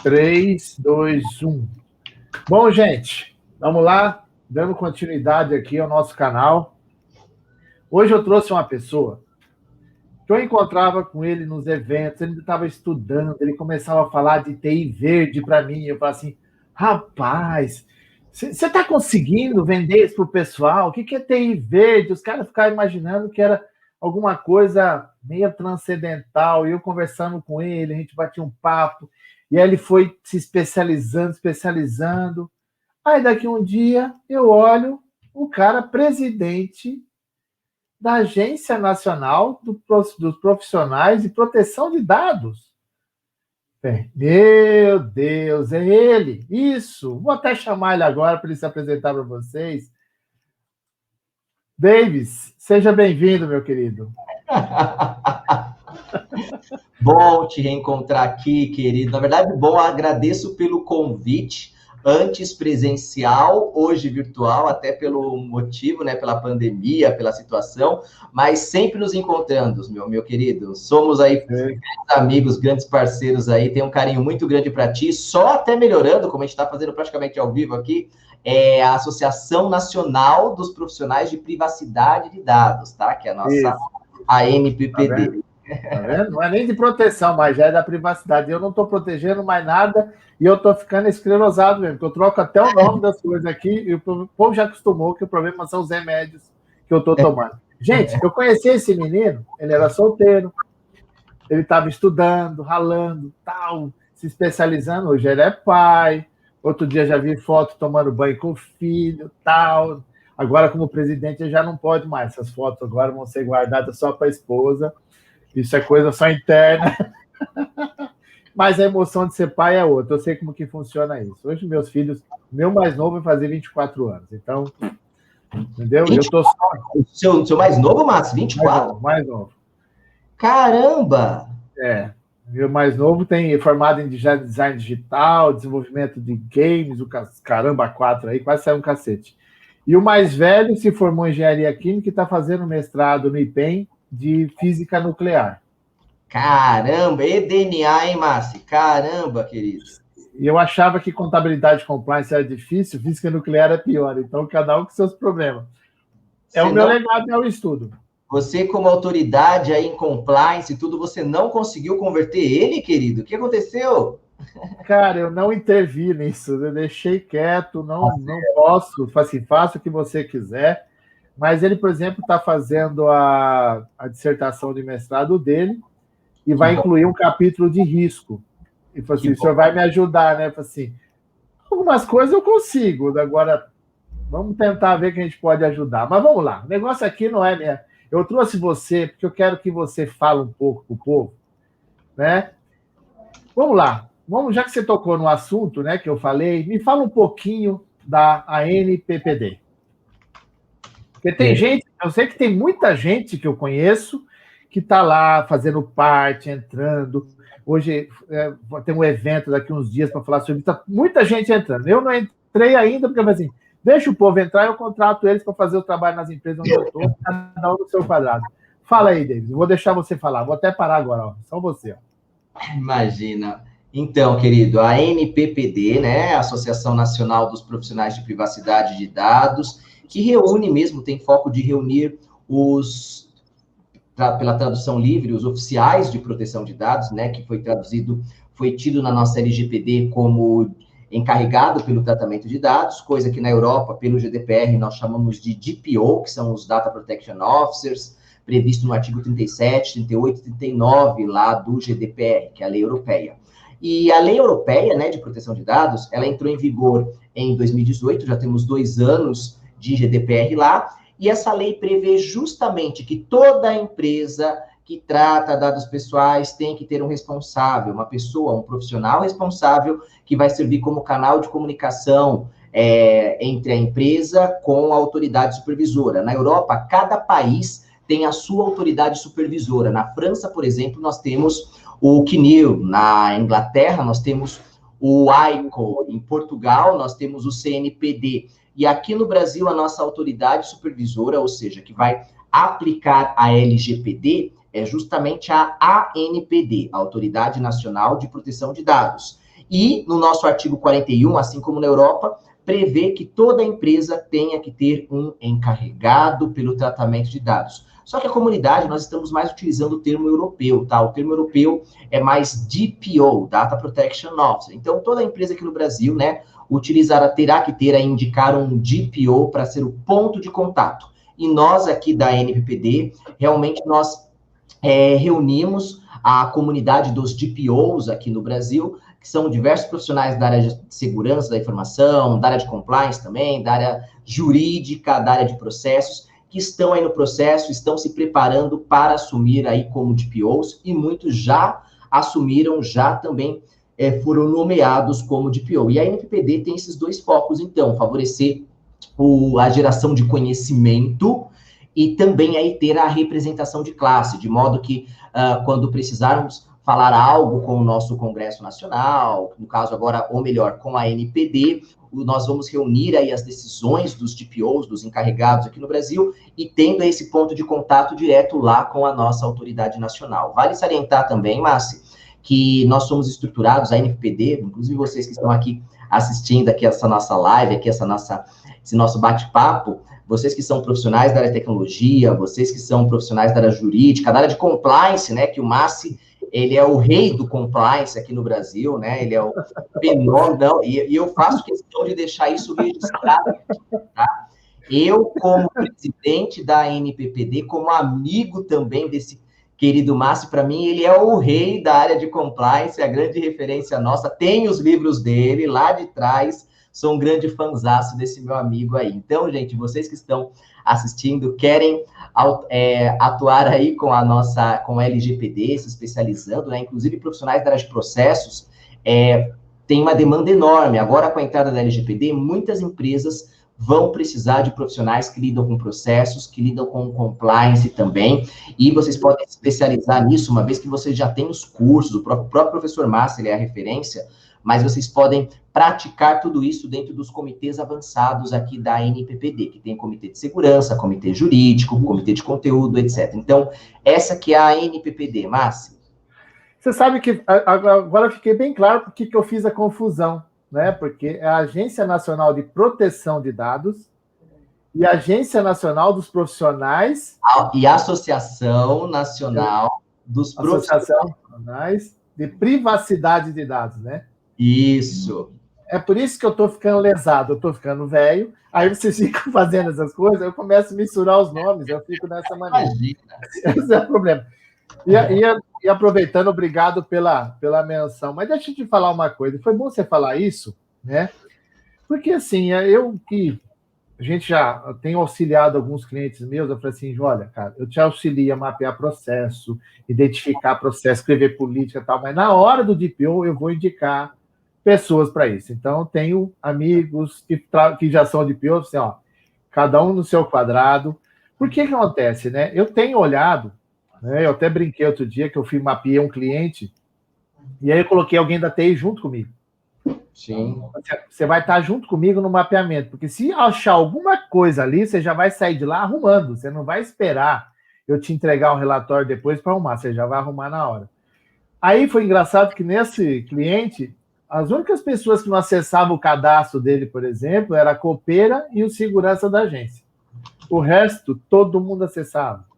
3, 2, 1. Bom, gente, vamos lá, dando continuidade aqui ao nosso canal. Hoje eu trouxe uma pessoa que eu encontrava com ele nos eventos, ele estava estudando, ele começava a falar de TI verde para mim, eu falava assim, rapaz, você está conseguindo vender isso para o pessoal? O que é TI verde? Os caras ficavam imaginando que era alguma coisa meio transcendental, e eu conversando com ele, a gente batia um papo, e aí ele foi se especializando. Aí daqui um dia eu olho o cara presidente da Agência Nacional dos Profissionais de Proteção de Dados. Meu Deus, é ele! Isso! Vou até chamar ele agora para ele se apresentar para vocês. Davis, seja bem-vindo, meu querido. Bom te reencontrar aqui, querido. Na verdade, bom, agradeço pelo convite, antes presencial, hoje virtual, até pelo motivo, né, pela pandemia, pela situação, mas sempre nos encontrando, meu querido. Somos aí grandes amigos, grandes parceiros aí, tenho um carinho muito grande para ti, só até melhorando, como a gente está fazendo praticamente ao vivo aqui, é a Associação Nacional dos Profissionais de Privacidade de Dados, tá? Que é a nossa ANPPD. Tá vendo? Não é nem de proteção, mas já é da privacidade. Eu não estou protegendo mais nada e eu estou ficando esclerosado mesmo, porque eu troco até o nome das coisas aqui e o povo já acostumou que o problema são os remédios que eu estou tomando. Gente, eu conheci esse menino, ele era solteiro, ele estava estudando, ralando, tal, se especializando. Hoje ele é pai. Outro dia já vi foto tomando banho com o filho, tal. Agora, como presidente, ele já não pode mais. Essas fotos agora vão ser guardadas só para a esposa. Isso é coisa só interna. Mas a emoção de ser pai é outra. Eu sei como que funciona isso. Hoje, meus filhos, meu mais novo vai fazer 24 anos. Então, entendeu? 24? Eu tô só... Seu mais novo, Márcio? 24? Mais novo. Caramba! É. Meu mais novo tem formado em design digital, desenvolvimento de games, o caramba 4 aí, quase saiu um cacete. E o mais velho se formou em engenharia química e está fazendo mestrado no IPEM de física nuclear. Caramba, eDNA, hein, Márcio? Caramba, querido. E eu achava que contabilidade compliance era difícil, física nuclear é pior. Então, cada um com seus problemas. É o meu legado, é o estudo. Você, como autoridade aí em compliance e tudo, você não conseguiu converter ele, querido? O que aconteceu? Cara, eu não intervi nisso, eu deixei quieto, não posso, assim, faça o que você quiser. Mas ele, por exemplo, está fazendo a dissertação de mestrado dele e vai incluir um capítulo de risco. E falou assim, o senhor vai me ajudar, né? Falei assim, algumas coisas eu consigo, agora vamos tentar ver que a gente pode ajudar. Mas vamos lá, o negócio aqui não é minha... Eu trouxe você porque eu quero que você fale um pouco com o povo, né? Vamos lá, já que você tocou no assunto, né, que eu falei, me fala um pouquinho da ANPPD. Porque tem gente, eu sei que tem muita gente que eu conheço que está lá fazendo parte, entrando. Hoje tem um evento daqui uns dias para falar sobre isso. Tá muita gente entrando. Eu não entrei ainda, porque eu falei assim, deixa o povo entrar, eu contrato eles para fazer o trabalho nas empresas onde eu estou, cada um no seu quadrado. Fala aí, David, vou deixar você falar. Vou até parar agora, ó. Só você. Ó. Imagina. Então, querido, a ANPPD, né, Associação Nacional dos Profissionais de Privacidade de Dados, que reúne mesmo, tem foco de reunir pela tradução livre, os oficiais de proteção de dados, né, que foi tido na nossa LGPD como encarregado pelo tratamento de dados, coisa que na Europa, pelo GDPR, nós chamamos de DPO, que são os Data Protection Officers, previsto no artigo 37, 38 e 39 lá do GDPR, que é a lei europeia. E a lei europeia, né, de proteção de dados, ela entrou em vigor em 2018, já temos 2 anos de GDPR lá, e essa lei prevê justamente que toda empresa que trata dados pessoais tem que ter um responsável, uma pessoa, um profissional responsável que vai servir como canal de comunicação entre a empresa com a autoridade supervisora. Na Europa, cada país tem a sua autoridade supervisora. Na França, por exemplo, nós temos o CNIL. Na Inglaterra, nós temos o ICO. Em Portugal, nós temos o CNPD. E aqui no Brasil, a nossa autoridade supervisora, ou seja, que vai aplicar a LGPD, é justamente a ANPD, a Autoridade Nacional de Proteção de Dados. E no nosso artigo 41, assim como na Europa, prevê que toda empresa tenha que ter um encarregado pelo tratamento de dados. Só que a comunidade, nós estamos mais utilizando o termo europeu, tá? O termo europeu é mais DPO, Data Protection Officer. Então, toda empresa aqui no Brasil, né, terá que ter a indicar um DPO para ser o ponto de contato. E nós aqui da NPPD, realmente nós reunimos a comunidade dos DPOs aqui no Brasil, que são diversos profissionais da área de segurança da informação, da área de compliance também, da área jurídica, da área de processos, que estão aí no processo, estão se preparando para assumir aí como DPOs, e muitos já assumiram, já também foram nomeados como DPO. E a NPPD tem esses dois focos, então, favorecer a geração de conhecimento e também aí ter a representação de classe, de modo que quando precisarmos falar algo com o nosso Congresso Nacional, no caso agora, ou melhor, com a NPD, nós vamos reunir aí as decisões dos DPOs, dos encarregados aqui no Brasil, e tendo esse ponto de contato direto lá com a nossa autoridade nacional. Vale salientar também, Márcio, que nós somos estruturados, a NPD, inclusive vocês que estão aqui assistindo aqui essa nossa live, aqui esse nosso bate-papo, vocês que são profissionais da área de tecnologia, vocês que são profissionais da área jurídica, da área de compliance, né, que o Márcio, ele é o rei do compliance aqui no Brasil, né? Ele é o fenômeno, e eu faço questão de deixar isso registrado, tá? Eu, como presidente da NPPD, como amigo também desse querido Márcio, para mim, ele é o rei da área de compliance, a grande referência nossa. Tem os livros dele lá de trás, sou um grande fanzaço desse meu amigo aí. Então, gente, vocês que estão assistindo, querem atuar aí com a LGPD, se especializando, né? Inclusive profissionais da área de processos, tem uma demanda enorme. Agora, com a entrada da LGPD, muitas empresas vão precisar de profissionais que lidam com processos, que lidam com compliance também, e vocês podem se especializar nisso, uma vez que vocês já têm os cursos, o próprio professor Márcio, ele é a referência, mas vocês podem praticar tudo isso dentro dos comitês avançados aqui da NPPD, que tem comitê de segurança, comitê jurídico, comitê de conteúdo, etc. Então, essa que é a NPPD, Márcio. Você sabe que agora fiquei bem claro por que eu fiz a confusão, né? Porque é a Agência Nacional de Proteção de Dados e a Agência Nacional dos Profissionais... E a Associação Nacional dos Profissionais de Privacidade de Dados, né? Isso. É por isso que eu estou ficando lesado, eu estou ficando velho, aí vocês ficam fazendo essas coisas, eu começo a misturar os nomes, eu fico dessa maneira. Imagina. Esse é o problema. E aproveitando, obrigado pela menção, mas deixa eu te falar uma coisa, foi bom você falar isso, né? Porque, assim, a gente já tem auxiliado alguns clientes meus, eu falei assim, olha, cara, eu te auxilio a mapear processo, identificar processo, escrever política e tal, mas na hora do DPO eu vou indicar pessoas para isso. Então, tenho amigos que já são DPO, assim, ó, cada um no seu quadrado. Por que acontece, né? Eu tenho olhado, né, eu até brinquei outro dia que eu mapeei um cliente, e aí eu coloquei alguém da TI junto comigo. Sim. Você vai estar junto comigo no mapeamento, porque se achar alguma coisa ali, você já vai sair de lá arrumando, você não vai esperar eu te entregar um relatório depois para arrumar, você já vai arrumar na hora. Aí foi engraçado que nesse cliente, as únicas pessoas que não acessavam o cadastro dele, por exemplo, era a copeira e o segurança da agência. O resto, todo mundo acessava.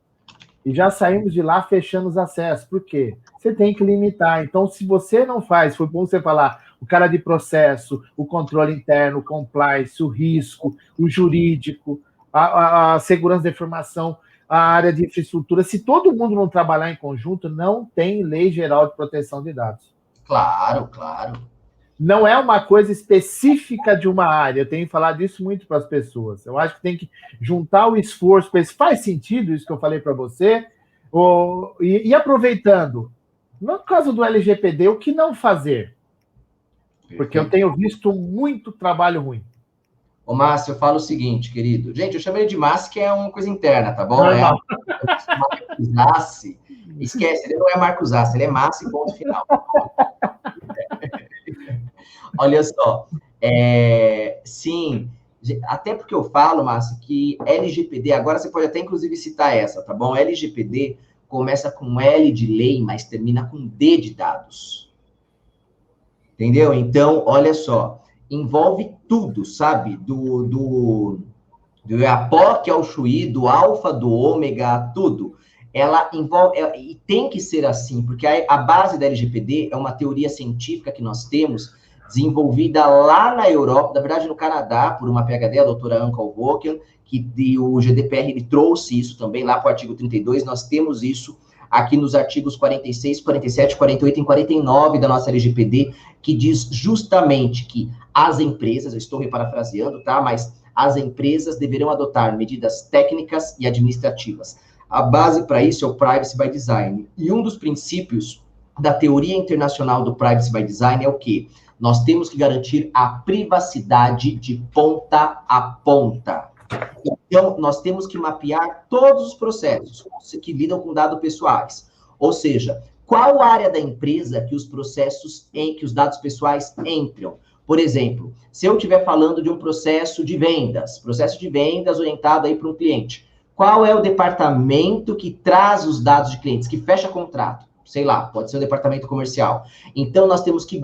E já saímos de lá fechando os acessos. Por quê? Você tem que limitar. Então, se você não faz, foi bom você falar, o cara de processo, o controle interno, o compliance, o risco, o jurídico, a segurança da informação, a área de infraestrutura, se todo mundo não trabalhar em conjunto, não tem lei geral de proteção de dados. Claro, claro. Não é uma coisa específica de uma área. Eu tenho falado isso muito para as pessoas. Eu acho que tem que juntar o esforço para isso. Faz sentido isso que eu falei para você? E aproveitando, no caso do LGPD, o que não fazer? Porque eu tenho visto muito trabalho ruim. Ô, Márcio, eu falo o seguinte, querido. Gente, eu chamei de Márcio, que é uma coisa interna, tá bom? Marcos Zassi. Esquece, ele não é Marcos Zassi, ele é Márcio, ponto final. Olha só, sim, até porque eu falo, Márcio, que LGPD, agora você pode até inclusive citar essa, tá bom? LGPD começa com L de lei, mas termina com D de dados. Entendeu? Então, olha só, envolve tudo, sabe? Do Iapoque ao Chuí, do alfa, do ômega, tudo. Ela envolve, e tem que ser assim, porque a base da LGPD é uma teoria científica que nós temos, desenvolvida lá na Europa, na verdade no Canadá, por uma PhD, a doutora Anne Kalvoken, que o GDPR ele trouxe isso também lá para o artigo 32, nós temos isso aqui nos artigos 46, 47, 48 e 49 da nossa LGPD, que diz justamente que as empresas, eu estou reparafraseando, tá? Mas as empresas deverão adotar medidas técnicas e administrativas. A base para isso é o Privacy by Design. E um dos princípios da teoria internacional do Privacy by Design é o quê? Nós temos que garantir a privacidade de ponta a ponta. Então, nós temos que mapear todos os processos que lidam com dados pessoais. Ou seja, qual área da empresa que os processos em que os dados pessoais entram? Por exemplo, se eu estiver falando de um processo de vendas orientado aí para um cliente, qual é o departamento que traz os dados de clientes, que fecha contrato? Sei lá, pode ser o departamento comercial. Então, nós temos que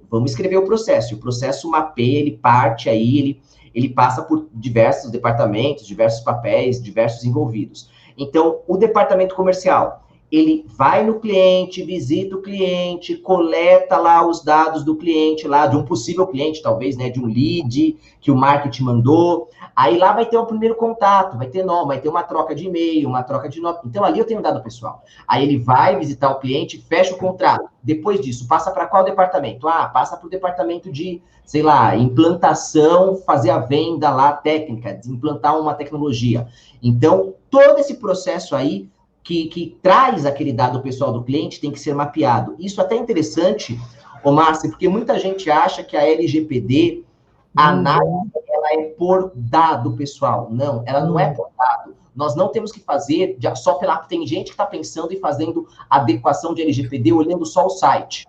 vamos escrever o processo mapeia, ele parte aí, ele passa por diversos departamentos, diversos papéis, diversos envolvidos. Então, o departamento comercial, ele vai no cliente, visita o cliente, coleta lá os dados do cliente, lá de um possível cliente, talvez, né, de um lead que o marketing mandou. Aí lá vai ter um primeiro contato, vai ter uma troca de e-mail, uma troca de nota. Então, ali eu tenho dado pessoal. Aí ele vai visitar o cliente, fecha o contrato. Depois disso, passa para qual departamento? Passa para o departamento de, sei lá, implantação, fazer a venda lá técnica, implantar uma tecnologia. Então, todo esse processo aí que traz aquele dado pessoal do cliente tem que ser mapeado. Isso até é interessante, Márcio, porque muita gente acha que a LGPD, a análise, ela é por dado pessoal. Não, ela não é por dado. Nós não temos que fazer só pela... Tem gente que está pensando e fazendo adequação de LGPD olhando só o site.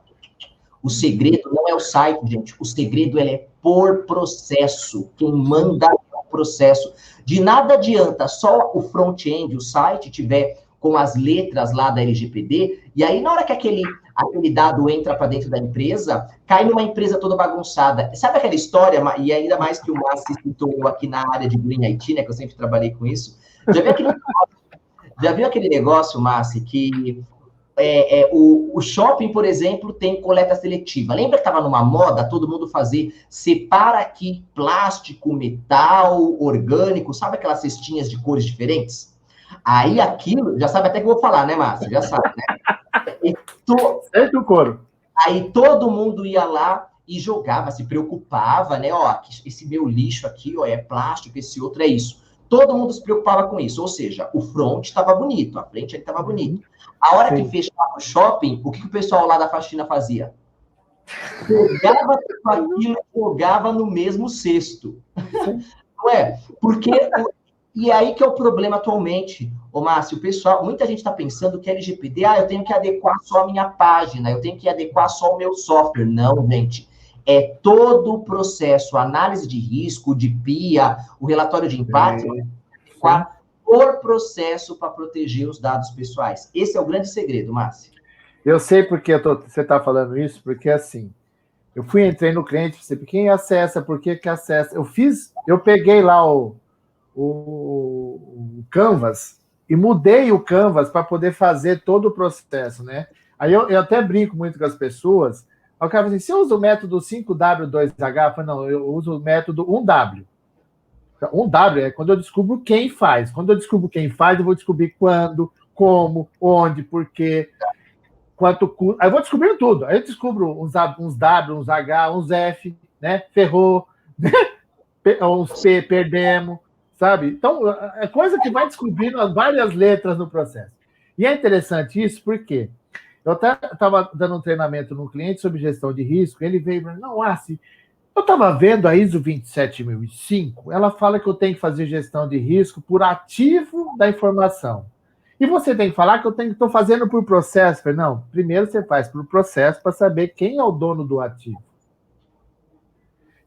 O segredo não é o site, gente. O segredo é por processo. Quem manda é o processo. De nada adianta só o front-end, o site, tiver com as letras lá da LGPD, e aí na hora que aquele dado entra para dentro da empresa, cai numa empresa toda bagunçada. Sabe aquela história, e ainda mais que o Márcio citou aqui na área de Green IT, né, que eu sempre trabalhei com isso, já viu aquele negócio, Márcio, que o shopping, por exemplo, tem coleta seletiva. Lembra que estava numa moda todo mundo separa aqui plástico, metal, orgânico, sabe aquelas cestinhas de cores diferentes? Aí aquilo, já sabe até que eu vou falar, né, Márcio? Já sabe, né? Certo o couro. Aí todo mundo ia lá e jogava, se preocupava, né? Esse meu lixo aqui, é plástico, esse outro é isso. Todo mundo se preocupava com isso, ou seja, o front estava bonito, a frente estava bonito. A hora que fechava o shopping, o que o pessoal lá da faxina fazia? Pegava tudo aquilo e jogava no mesmo cesto. Não é? Porque... E aí que é o problema atualmente, Márcio, muita gente está pensando que LGPD, eu tenho que adequar só a minha página, eu tenho que adequar só o meu software. Não, gente. É todo o processo, a análise de risco, de PIA, o relatório de impacto, por processo para proteger os dados pessoais. Esse é o grande segredo, Márcio. Eu sei porque você está falando isso, porque assim, entrei no cliente, quem acessa, por que acessa? Eu peguei lá o Canvas e mudei o Canvas para poder fazer todo o processo, né? Aí eu até brinco muito com as pessoas. O cara fala assim, você usa o método 5W2H? Eu falo, não, eu uso o método 1W. 1W é quando eu descubro quem faz. Quando eu descubro quem faz, eu vou descobrir quando, como, onde, por quê, quanto custa. Aí eu vou descobrindo tudo. Aí eu descubro uns W, uns H, uns F, né? Ferrou, né? Uns P, perdemos. Sabe? Então, é coisa que vai descobrindo as várias letras no processo. E é interessante isso porque eu estava dando um treinamento no cliente sobre gestão de risco, ele veio e falou, não, assim, eu estava vendo a ISO 27005, ela fala que eu tenho que fazer gestão de risco por ativo da informação. E você tem que falar que eu estou fazendo por processo. Eu falei, não, primeiro você faz por processo para saber quem é o dono do ativo.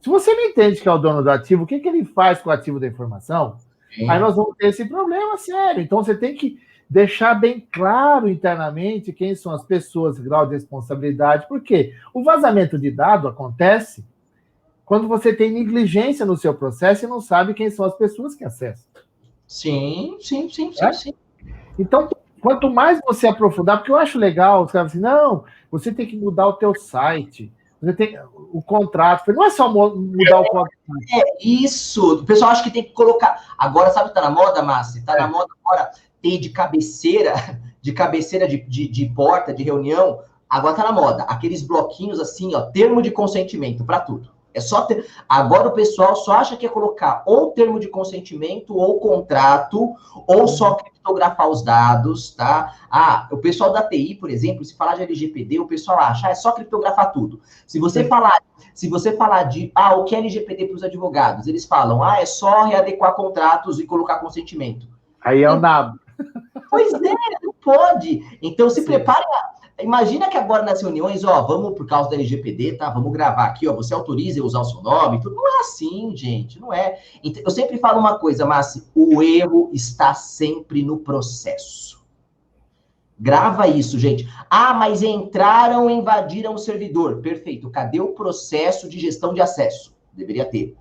Se você não entende que é o dono do ativo, o que ele faz com o ativo da informação? Aí nós vamos ter esse problema sério. Então, você tem que deixar bem claro internamente quem são as pessoas, grau de responsabilidade, porque o vazamento de dado acontece quando você tem negligência no seu processo e não sabe quem são as pessoas que acessam. Sim. Então, quanto mais você aprofundar, porque eu acho legal, os caras assim, não, você tem que mudar o teu site, você tem o contrato, não é só mudar o contrato. Isso, o pessoal acha que tem que colocar, agora sabe o que tá na moda, Márcio? Tá na moda agora ter de cabeceira de porta, de reunião, agora tá na moda, aqueles bloquinhos assim, ó, termo de consentimento para tudo. É só ter... Agora o pessoal só acha que é colocar ou termo de consentimento, ou contrato, ou só criptografar os dados, tá? O pessoal da TI, por exemplo, se falar de LGPD, o pessoal acha, é só criptografar tudo. Se você falar de, o que é LGPD para os advogados, eles falam, é só readequar contratos e colocar consentimento. Aí é o nabo. Pois é, não pode. Então se prepare. Imagina que agora nas reuniões, vamos por causa da LGPD, tá? Vamos gravar aqui, você autoriza eu usar o seu nome? Tudo. Não é assim, gente, não é. Eu sempre falo uma coisa, Márcio, o erro está sempre no processo. Grava isso, gente. Mas entraram e invadiram o servidor. Perfeito. Cadê o processo de gestão de acesso? Deveria ter.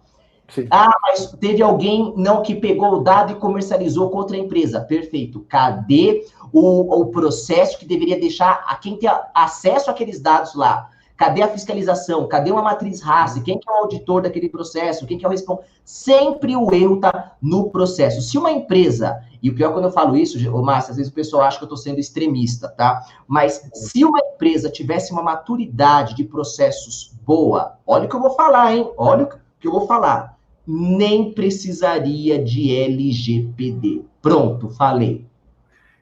Sim. Mas teve alguém que pegou o dado e comercializou com outra empresa. Perfeito. Cadê o processo que deveria deixar a quem tem acesso àqueles dados lá? Cadê a fiscalização? Cadê uma matriz RACE? Quem que é o auditor daquele processo? Quem que é o responsável? Sempre o erro está no processo. Se uma empresa, e o pior quando eu falo isso, Márcio, às vezes o pessoal acha que eu estou sendo extremista, tá? Mas se uma empresa tivesse uma maturidade de processos boa, olha o que eu vou falar, hein? Olha o que eu vou falar. Nem precisaria de LGPD. Pronto, falei.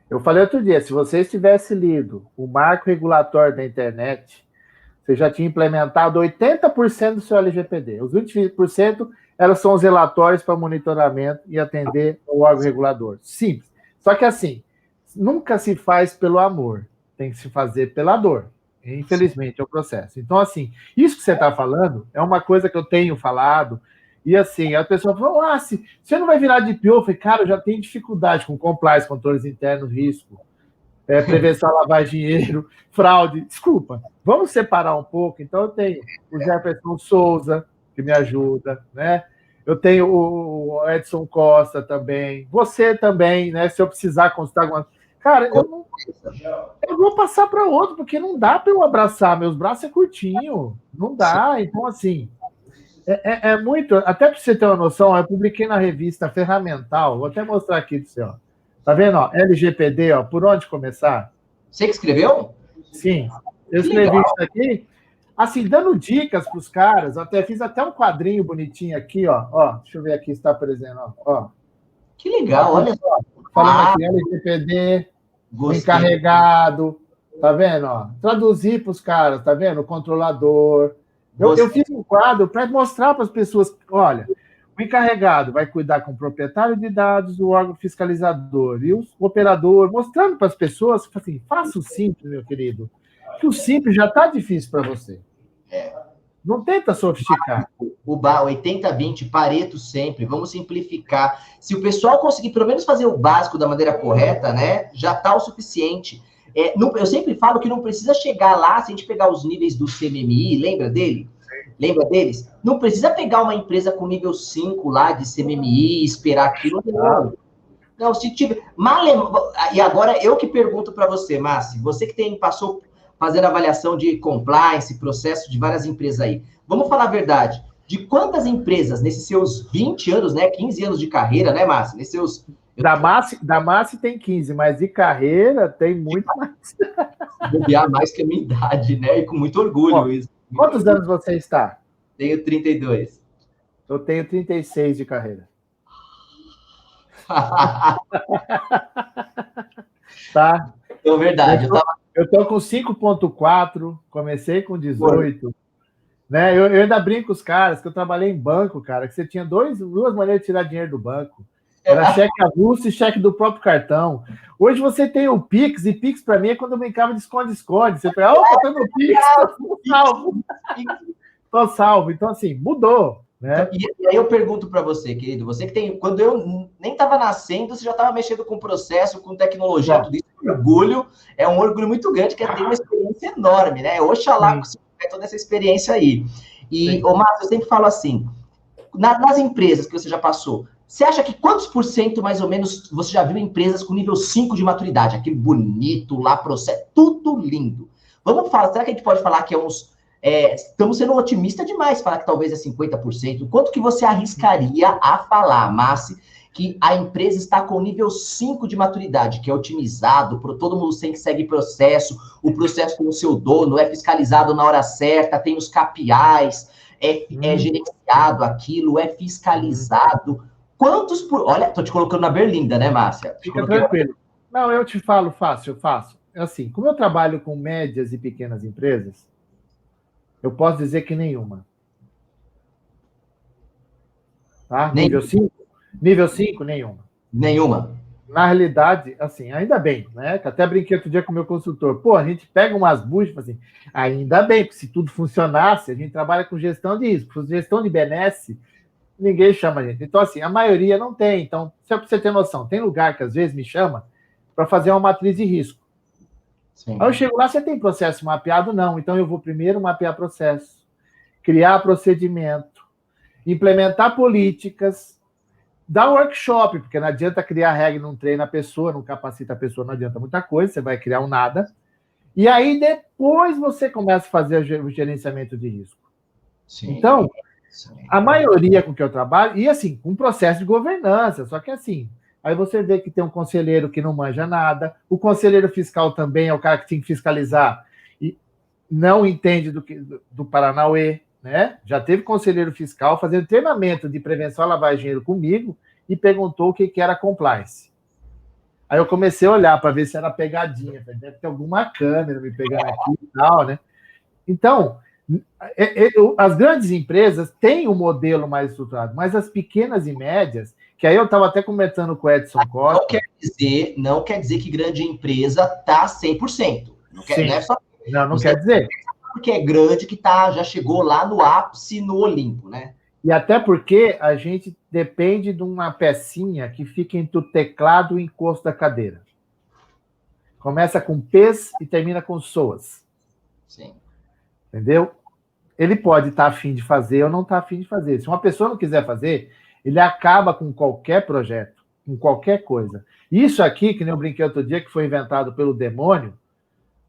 Eu falei outro dia, se você tivesse lido o marco regulatório da internet, você já tinha implementado 80% do seu LGPD. Os 20% são os relatórios para monitoramento e atender o órgão regulador. Simples. Só que assim, nunca se faz pelo amor, tem que se fazer pela dor. Infelizmente, é o processo. Então, assim, isso que você está falando é uma coisa que eu tenho falado. E assim, a pessoa falou, se você não vai virar DPO, eu falei, cara, eu já tenho dificuldade com compliance, controles internos, risco, prevenção a lavar dinheiro, fraude. Desculpa, vamos separar um pouco. Então, eu tenho o Jefferson Souza, que me ajuda, né? Eu tenho o Edson Costa também, você também, né? Se eu precisar consultar alguma... Cara, eu vou passar para outro, porque não dá para eu abraçar, meus braços é curtinho, não dá. Então, assim... É muito, até para você ter uma noção, eu publiquei na revista Ferramental, vou até mostrar aqui para você, ó. Tá vendo, ó? LGPD, ó, por onde começar? Você que escreveu? Sim, eu escrevi isso aqui, assim, dando dicas para os caras, fiz até um quadrinho bonitinho aqui, ó, deixa eu ver aqui se está aparecendo, ó. Que legal, olha só. Falando aqui, LGPD, encarregado, tá vendo, ó? Traduzir para os caras, tá vendo? O controlador... Eu fiz um quadro para mostrar para as pessoas, olha, o encarregado vai cuidar com o proprietário de dados, o órgão fiscalizador e o operador, mostrando para as pessoas, assim, faça o simples, meu querido, que o simples já está difícil para você. Não tenta sofisticar. O 80-20, Pareto sempre, vamos simplificar. Se o pessoal conseguir pelo menos fazer o básico da maneira correta, né, já está o suficiente. Eu sempre falo que não precisa chegar lá, se a gente pegar os níveis do CMMI, lembra dele? Lembra deles? Não precisa pegar uma empresa com nível 5 lá de CMMI e esperar aquilo. Não, se tiver... E agora eu que pergunto para você, Márcio, você que passou fazendo avaliação de compliance, processo de várias empresas aí. Vamos falar a verdade. De quantas empresas, nesses seus 20 anos, né, 15 anos de carreira, né, Márcio? Nesses seus... Da Massi tem 15, mas de carreira tem muito mais. Bobear mais que a minha idade, né? E com muito orgulho isso. Quantos anos você está? Tenho 32. Eu tenho 36 de carreira. Tá? É verdade. Eu tô com 5.4, comecei com 18. Né? Eu ainda brinco com os caras que eu trabalhei em banco, cara, que você tinha duas maneiras de tirar dinheiro do banco. Era cheque avulso e cheque do próprio cartão. Hoje você tem o Pix, e Pix para mim é quando eu brincava de esconde-esconde. Você fala, tô no Pix, tô salvo. Tô salvo. Então, assim, mudou. né? E aí eu pergunto para você, querido, você que tem, quando eu nem estava nascendo, você já estava mexendo com processo, com tecnologia, tudo isso, é um orgulho muito grande, que é ter uma experiência enorme, né? Oxalá com toda essa experiência aí. E, ô Márcio, eu sempre falo assim, nas empresas que você já passou, você acha que quantos por cento, mais ou menos, você já viu empresas com nível 5 de maturidade? Aquele bonito lá, processo, tudo lindo. Vamos falar, será que a gente pode falar que é uns... estamos sendo otimistas demais falar que talvez é 50%. Quanto que você arriscaria a falar, Márcio, que a empresa está com nível 5 de maturidade, que é otimizado, todo mundo tem que seguir processo, o processo com o seu dono, é fiscalizado na hora certa, tem os KPIs, é gerenciado aquilo, é fiscalizado. Quantos por... Olha, tô te colocando na berlinda, né, Márcia? Fica tranquilo. Não, eu te falo fácil, eu faço. Assim, como eu trabalho com médias e pequenas empresas, eu posso dizer que nenhuma. Tá? Nível 5? Nível 5, nenhuma. Nenhuma. Na realidade, assim, ainda bem, né? Que até brinquei outro dia com o meu consultor. Pô, a gente pega umas buchas, assim, ainda bem, porque se tudo funcionasse, a gente trabalha com gestão de risco. Gestão de benesse, ninguém chama a gente. Então, assim, a maioria não tem. Então, só para você ter noção, tem lugar que às vezes me chama para fazer uma matriz de risco. Sim. Aí eu chego lá, você tem processo mapeado? Não. Então, eu vou primeiro mapear processo, criar procedimento, implementar políticas, dar workshop, porque não adianta criar regra, não treina a pessoa, não capacita a pessoa, não adianta muita coisa, você vai criar um nada. E aí, depois, você começa a fazer o gerenciamento de risco. Sim. Então, a maioria com que eu trabalho, e assim, com um processo de governança, só que assim, aí você vê que tem um conselheiro que não manja nada, o conselheiro fiscal também é o cara que tem que fiscalizar e não entende do Paranauê, né? Já teve conselheiro fiscal fazendo treinamento de prevenção à lavagem de dinheiro comigo e perguntou o que era compliance. Aí eu comecei a olhar para ver se era pegadinha, deve ter alguma câmera me pegando aqui e tal, né? Então, as grandes empresas têm um modelo mais estruturado, mas as pequenas e médias, que aí eu estava até comentando com o Edson Costa... Não quer dizer que grande empresa está 100%. Não quer dizer. Porque é grande que já chegou lá no ápice, no Olimpo, né? E até porque a gente depende de uma pecinha que fica entre o teclado e o encosto da cadeira. Começa com P's e termina com SOAS. Sim. Entendeu? Ele pode estar afim de fazer ou não estar afim de fazer. Se uma pessoa não quiser fazer, ele acaba com qualquer projeto, com qualquer coisa. Isso aqui, que nem eu brinquei outro dia, que foi inventado pelo demônio,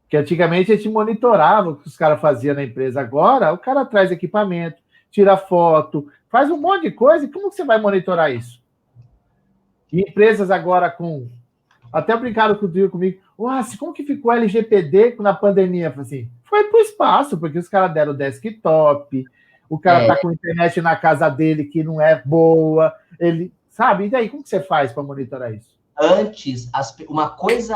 que antigamente a gente monitorava o que os caras faziam na empresa. Agora, o cara traz equipamento, tira foto, faz um monte de coisa. E como que você vai monitorar isso? E empresas agora com... Até brincaram comigo. Como que ficou a LGPD na pandemia? Eu falei assim, foi para o espaço, porque os caras deram desktop, o cara está com internet na casa dele que não é boa, ele... Sabe? E daí, como que você faz para monitorar isso? Antes, uma coisa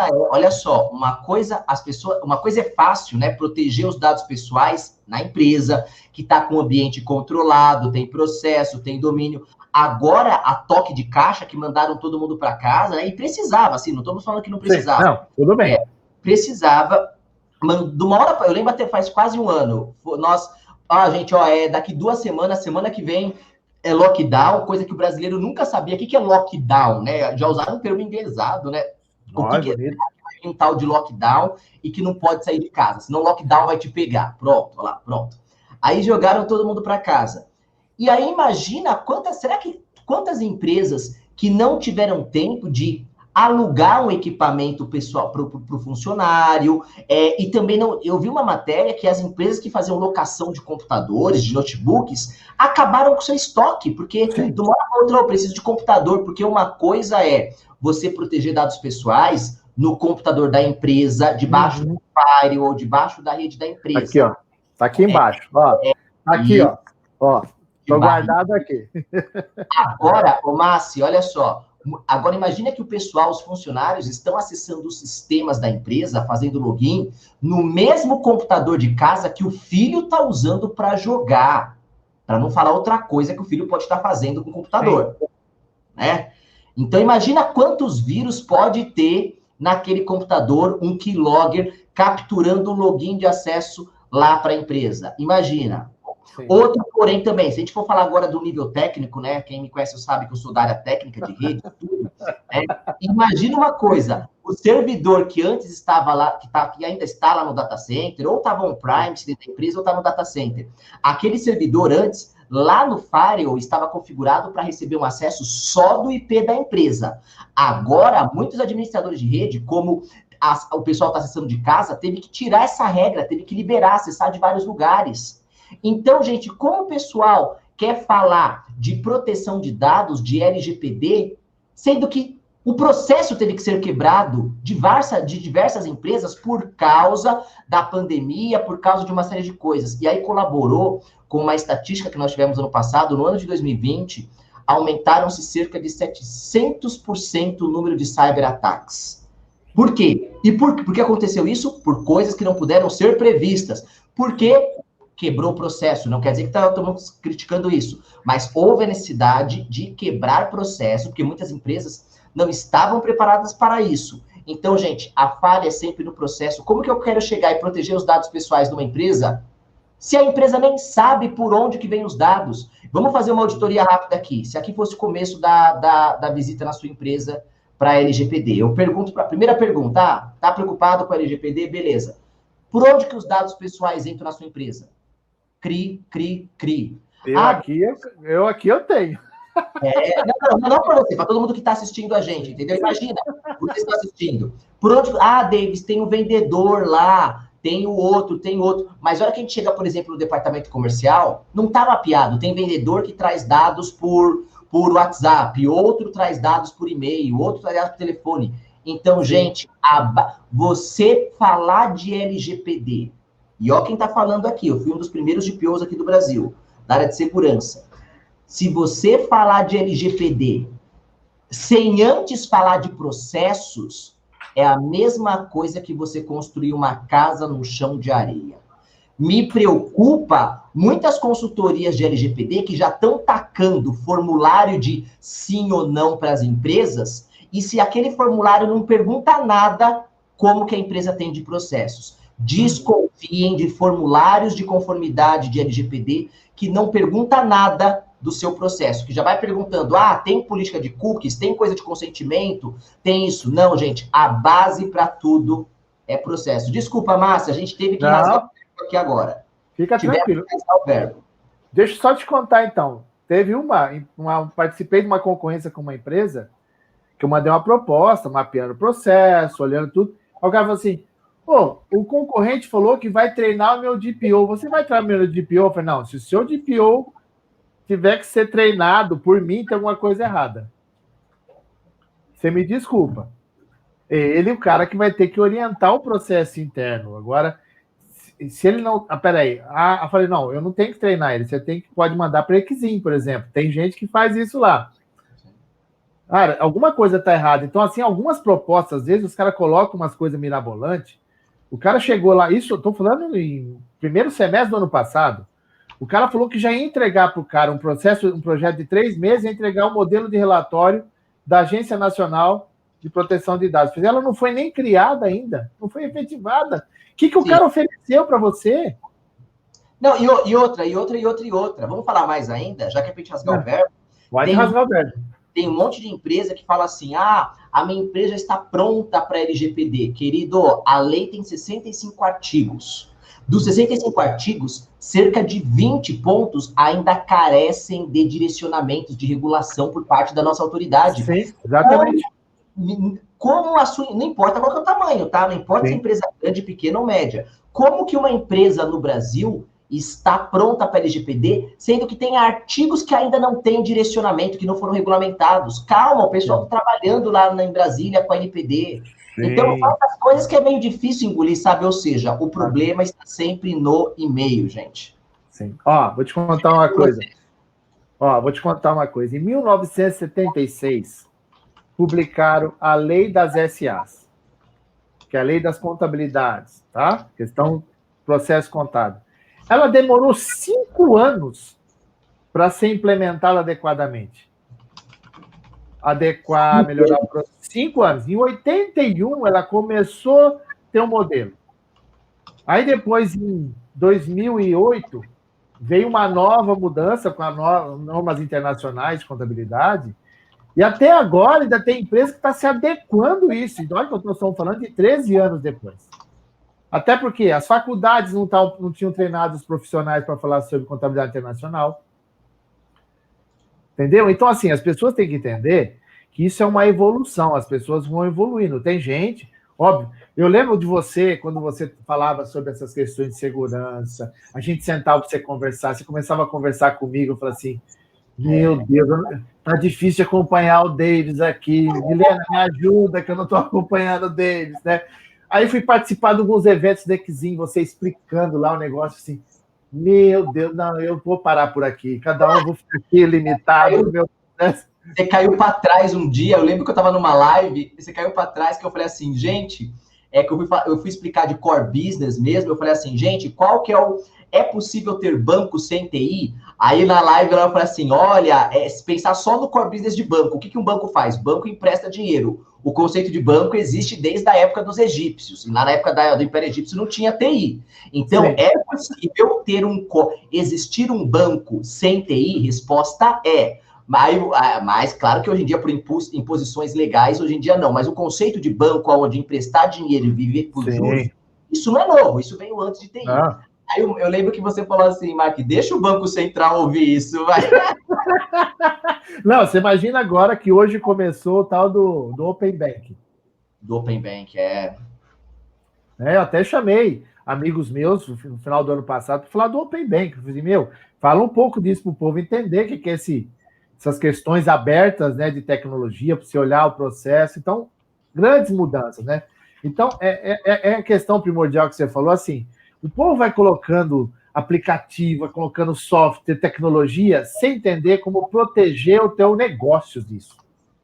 é fácil, né? Proteger os dados pessoais na empresa, que está com o ambiente controlado, tem processo, tem domínio. Agora, a toque de caixa, que mandaram todo mundo para casa, né? E precisava, assim, não estamos falando que não precisava. Sim, não, tudo bem. Precisava. De uma hora, eu lembro até faz quase um ano, gente, daqui 2 semanas, semana que vem, é lockdown, coisa que o brasileiro nunca sabia. O que é lockdown, né? Já usaram um termo inglesado, né? O que é um tal de lockdown e que não pode sair de casa, senão o lockdown vai te pegar. Pronto, olha lá, pronto. Aí jogaram todo mundo para casa. E aí imagina quantas empresas que não tiveram tempo de alugar um equipamento pessoal para o funcionário, e também eu vi uma matéria que as empresas que faziam locação de computadores, de notebooks, acabaram com seu estoque, porque de uma hora para outra eu preciso de computador, porque uma coisa é você proteger dados pessoais no computador da empresa, debaixo do firewall, debaixo da rede da empresa. Aqui, ó. Tá aqui embaixo. Aqui, ó. Tô guardado aqui. Agora, Márcio, olha só. Agora, imagina que o pessoal, os funcionários, estão acessando os sistemas da empresa, fazendo login, no mesmo computador de casa que o filho está usando para jogar. Para não falar outra coisa que o filho pode estar fazendo com o computador. Né? Então, imagina quantos vírus pode ter naquele computador um keylogger capturando o login de acesso lá para a empresa. Imagina. Sim. Outro, porém, também, se a gente for falar agora do nível técnico, né? Quem me conhece sabe que eu sou da área técnica de rede, tudo, né? Imagina uma coisa: o servidor que antes estava lá, que ainda está lá no data center, ou estava on-prime, se dentro da empresa, ou está no data center. Aquele servidor antes, lá no firewall, estava configurado para receber um acesso só do IP da empresa. Agora, muitos administradores de rede, como o pessoal está acessando de casa, teve que tirar essa regra, teve que liberar, acessar de vários lugares. Então, gente, como o pessoal quer falar de proteção de dados, de LGPD, sendo que o processo teve que ser quebrado de diversas empresas por causa da pandemia, por causa de uma série de coisas. E aí colaborou com uma estatística que nós tivemos ano passado, no ano de 2020, aumentaram-se cerca de 700% o número de cyberataques. Por quê? E por que aconteceu isso? Por coisas que não puderam ser previstas. Por quê? Quebrou o processo. Não quer dizer que estamos criticando isso, mas houve a necessidade de quebrar processo, porque muitas empresas não estavam preparadas para isso. Então, gente, a falha é sempre no processo. Como que eu quero chegar e proteger os dados pessoais de uma empresa se a empresa nem sabe por onde que vem os dados? Vamos fazer uma auditoria rápida aqui. Se aqui fosse o começo da visita na sua empresa para a LGPD, eu pergunto para a primeira pergunta, tá preocupado com a LGPD? Beleza. Por onde que os dados pessoais entram na sua empresa? CRI. Eu aqui eu tenho. Não para você, para todo mundo que está assistindo a gente, entendeu? Imagina, você está assistindo. Por onde... Davis, tem um vendedor lá, tem o outro. Mas a hora que a gente chega, por exemplo, no departamento comercial, não está mapeado. Tem vendedor que traz dados por WhatsApp, outro traz dados por e-mail, outro traz dados por telefone. Então, gente, você falar de LGPD, e ó quem está falando aqui, eu fui um dos primeiros DPOs aqui do Brasil, da área de segurança. Se você falar de LGPD sem antes falar de processos, é a mesma coisa que você construir uma casa no chão de areia. Me preocupa muitas consultorias de LGPD que já estão tacando formulário de sim ou não para as empresas, e se aquele formulário não pergunta nada, como que a empresa tem de processos. Desconfiem de formulários de conformidade de LGPD que não pergunta nada do seu processo, que já vai perguntando, tem política de cookies, tem coisa de consentimento, tem isso. Não, gente, a base para tudo é processo. Desculpa, Márcia, a gente teve que rasgar aqui agora. Fica tranquilo. Deixa eu só te contar, então. Teve participei de uma concorrência com uma empresa que eu mandei uma proposta, mapeando o processo, olhando tudo. Aí o cara falou assim, o concorrente falou que vai treinar o meu DPO. Você vai treinar o meu DPO? Eu falei, não, se o seu DPO tiver que ser treinado por mim, tem alguma coisa errada. Você me desculpa. Ele é o cara que vai ter que orientar o processo interno. Agora, se ele não... peraí. Eu falei, não, eu não tenho que treinar ele. Você pode mandar para Exim, por exemplo. Tem gente que faz isso lá. Cara, alguma coisa está errada. Então, assim, algumas propostas, às vezes, os caras colocam umas coisas mirabolantes. O cara chegou lá, isso eu estou falando em primeiro semestre do ano passado, o cara falou que já ia entregar para o cara um projeto de 3 meses, ia entregar um modelo de relatório da Agência Nacional de Proteção de Dados. Ela não foi nem criada ainda, não foi efetivada. O que o cara ofereceu para você? Não, e outra. Vamos falar mais ainda, já que é para gente rasgar o verbo. Pode rasgar o verbo. Tem um monte de empresa que fala assim, a minha empresa está pronta para LGPD. Querido, a lei tem 65 artigos. Dos 65 artigos, cerca de 20 pontos ainda carecem de direcionamentos de regulação por parte da nossa autoridade. Sim, exatamente. Como a sua... Não importa qual que é o tamanho, tá? Não importa se é empresa grande, pequena ou média. Como que uma empresa no Brasil está pronta para LGPD, sendo que tem artigos que ainda não têm direcionamento, que não foram regulamentados? Calma, o pessoal está trabalhando lá em Brasília com a NPD. Sim. Então, faltam coisas que é meio difícil engolir, sabe? Ou seja, o problema está sempre no e-mail, gente. Sim. Vou te contar uma coisa. Em 1976, publicaram a Lei das SAs, que é a Lei das Contabilidades, tá? Questão processo contábil. Ela demorou 5 anos para ser implementada adequadamente. Melhorar o processo. 5 anos. Em 81, ela começou a ter um modelo. Aí depois, em 2008, veio uma nova mudança com as normas internacionais de contabilidade, e até agora ainda tem empresa que está se adequando a isso. E olha que nós estamos falando de 13 anos depois. Até porque as faculdades não tinham treinado os profissionais para falar sobre contabilidade internacional. Entendeu? Então, assim, as pessoas têm que entender que isso é uma evolução, as pessoas vão evoluindo. Tem gente, óbvio, eu lembro de você, quando você falava sobre essas questões de segurança, a gente sentava para você conversar, você começava a conversar comigo, eu falava assim, meu Deus, tá difícil de acompanhar o Davis aqui, Milena, me ajuda, que eu não estou acompanhando o Davis, né? Aí fui participar de alguns eventos da Exim, você explicando lá o negócio, assim, meu Deus, não, eu vou parar por aqui, cada um vou ficar aqui limitado no meu processo. Você caiu para trás um dia, eu lembro que eu estava numa live, você caiu para trás, que eu falei assim, gente, que eu fui explicar de core business mesmo, eu falei assim, gente, qual que é possível ter banco sem TI? Aí na live ela falou assim, olha, se pensar só no core business de banco, o que um banco faz? Banco empresta dinheiro. O conceito de banco existe desde a época dos egípcios, e na época do Império Egípcio não tinha TI. Então, sim, é possível existir um banco sem TI? Resposta é. Mas, claro que hoje em dia, por imposições legais, hoje em dia não. Mas o conceito de banco, onde emprestar dinheiro e viver por juros, isso não é novo, isso veio antes de TI. Aí eu lembro que você falou assim, Mark, deixa o Banco Central ouvir isso, vai. Não, você imagina agora que hoje começou o tal do Open Bank. Do Open Bank, Eu até chamei amigos meus no final do ano passado para falar do Open Bank. Eu falei, fala um pouco disso para o povo entender o que é essas questões abertas, né, de tecnologia, para você olhar o processo. Então, grandes mudanças, né? Então, é a questão primordial que você falou, assim, o povo vai colocando aplicativo, vai colocando software, tecnologia, sem entender como proteger o teu negócio disso.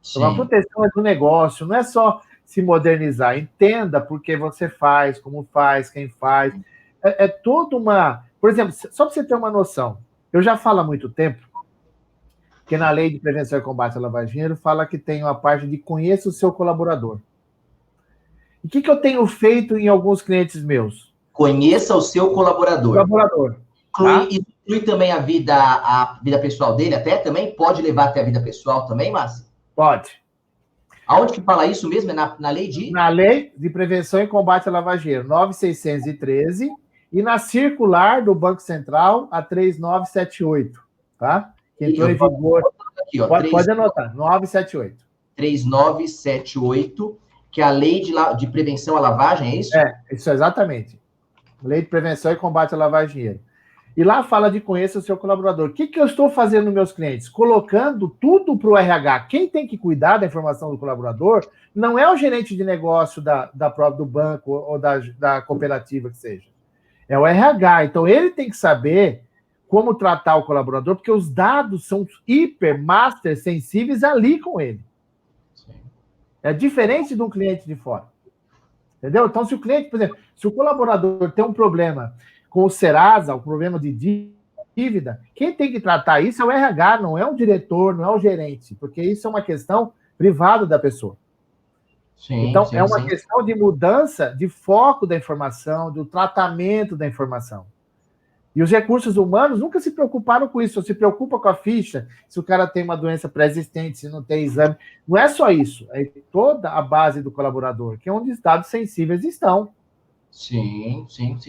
Então, a proteção é do negócio, não é só se modernizar. Entenda por que você faz, como faz, quem faz. É toda uma... Por exemplo, só para você ter uma noção, eu já falo há muito tempo que na Lei de Prevenção e Combate à Lavagem de Dinheiro fala que tem uma parte de conheça o seu colaborador. E o que eu tenho feito em alguns clientes meus? Conheça o seu colaborador. Inclui também a vida pessoal dele até também? Pode levar até a vida pessoal também, Márcio? Pode. Aonde que fala isso mesmo? É na lei de... Na Lei de Prevenção e Combate à Lavagem de Dinheiro, 9.613, e na circular do Banco Central, a 3.978, tá? Que entrou em vigor. Aqui, ó, pode anotar, 978. 3.978, que é a Lei de Prevenção à Lavagem, é isso? Isso exatamente. Lei de Prevenção e Combate à Lavagem de Dinheiro. E lá fala de conheça o seu colaborador. O que eu estou fazendo nos meus clientes? Colocando tudo para o RH. Quem tem que cuidar da informação do colaborador não é o gerente de negócio do banco ou da cooperativa que seja. É o RH. Então, ele tem que saber como tratar o colaborador, porque os dados são master sensíveis ali com ele. Sim. É diferente de um cliente de fora. Entendeu? Então, se o cliente, por exemplo, se o colaborador tem um problema com o Serasa, um problema de dívida, quem tem que tratar isso é o RH, não é o diretor, não é o gerente, porque isso é uma questão privada da pessoa. Então, é uma questão de mudança de foco da informação, do tratamento da informação. E os recursos humanos nunca se preocuparam com isso, se preocupa com a ficha, se o cara tem uma doença pré-existente, se não tem exame. Não é só isso, é toda a base do colaborador, que é onde os dados sensíveis estão. Sim.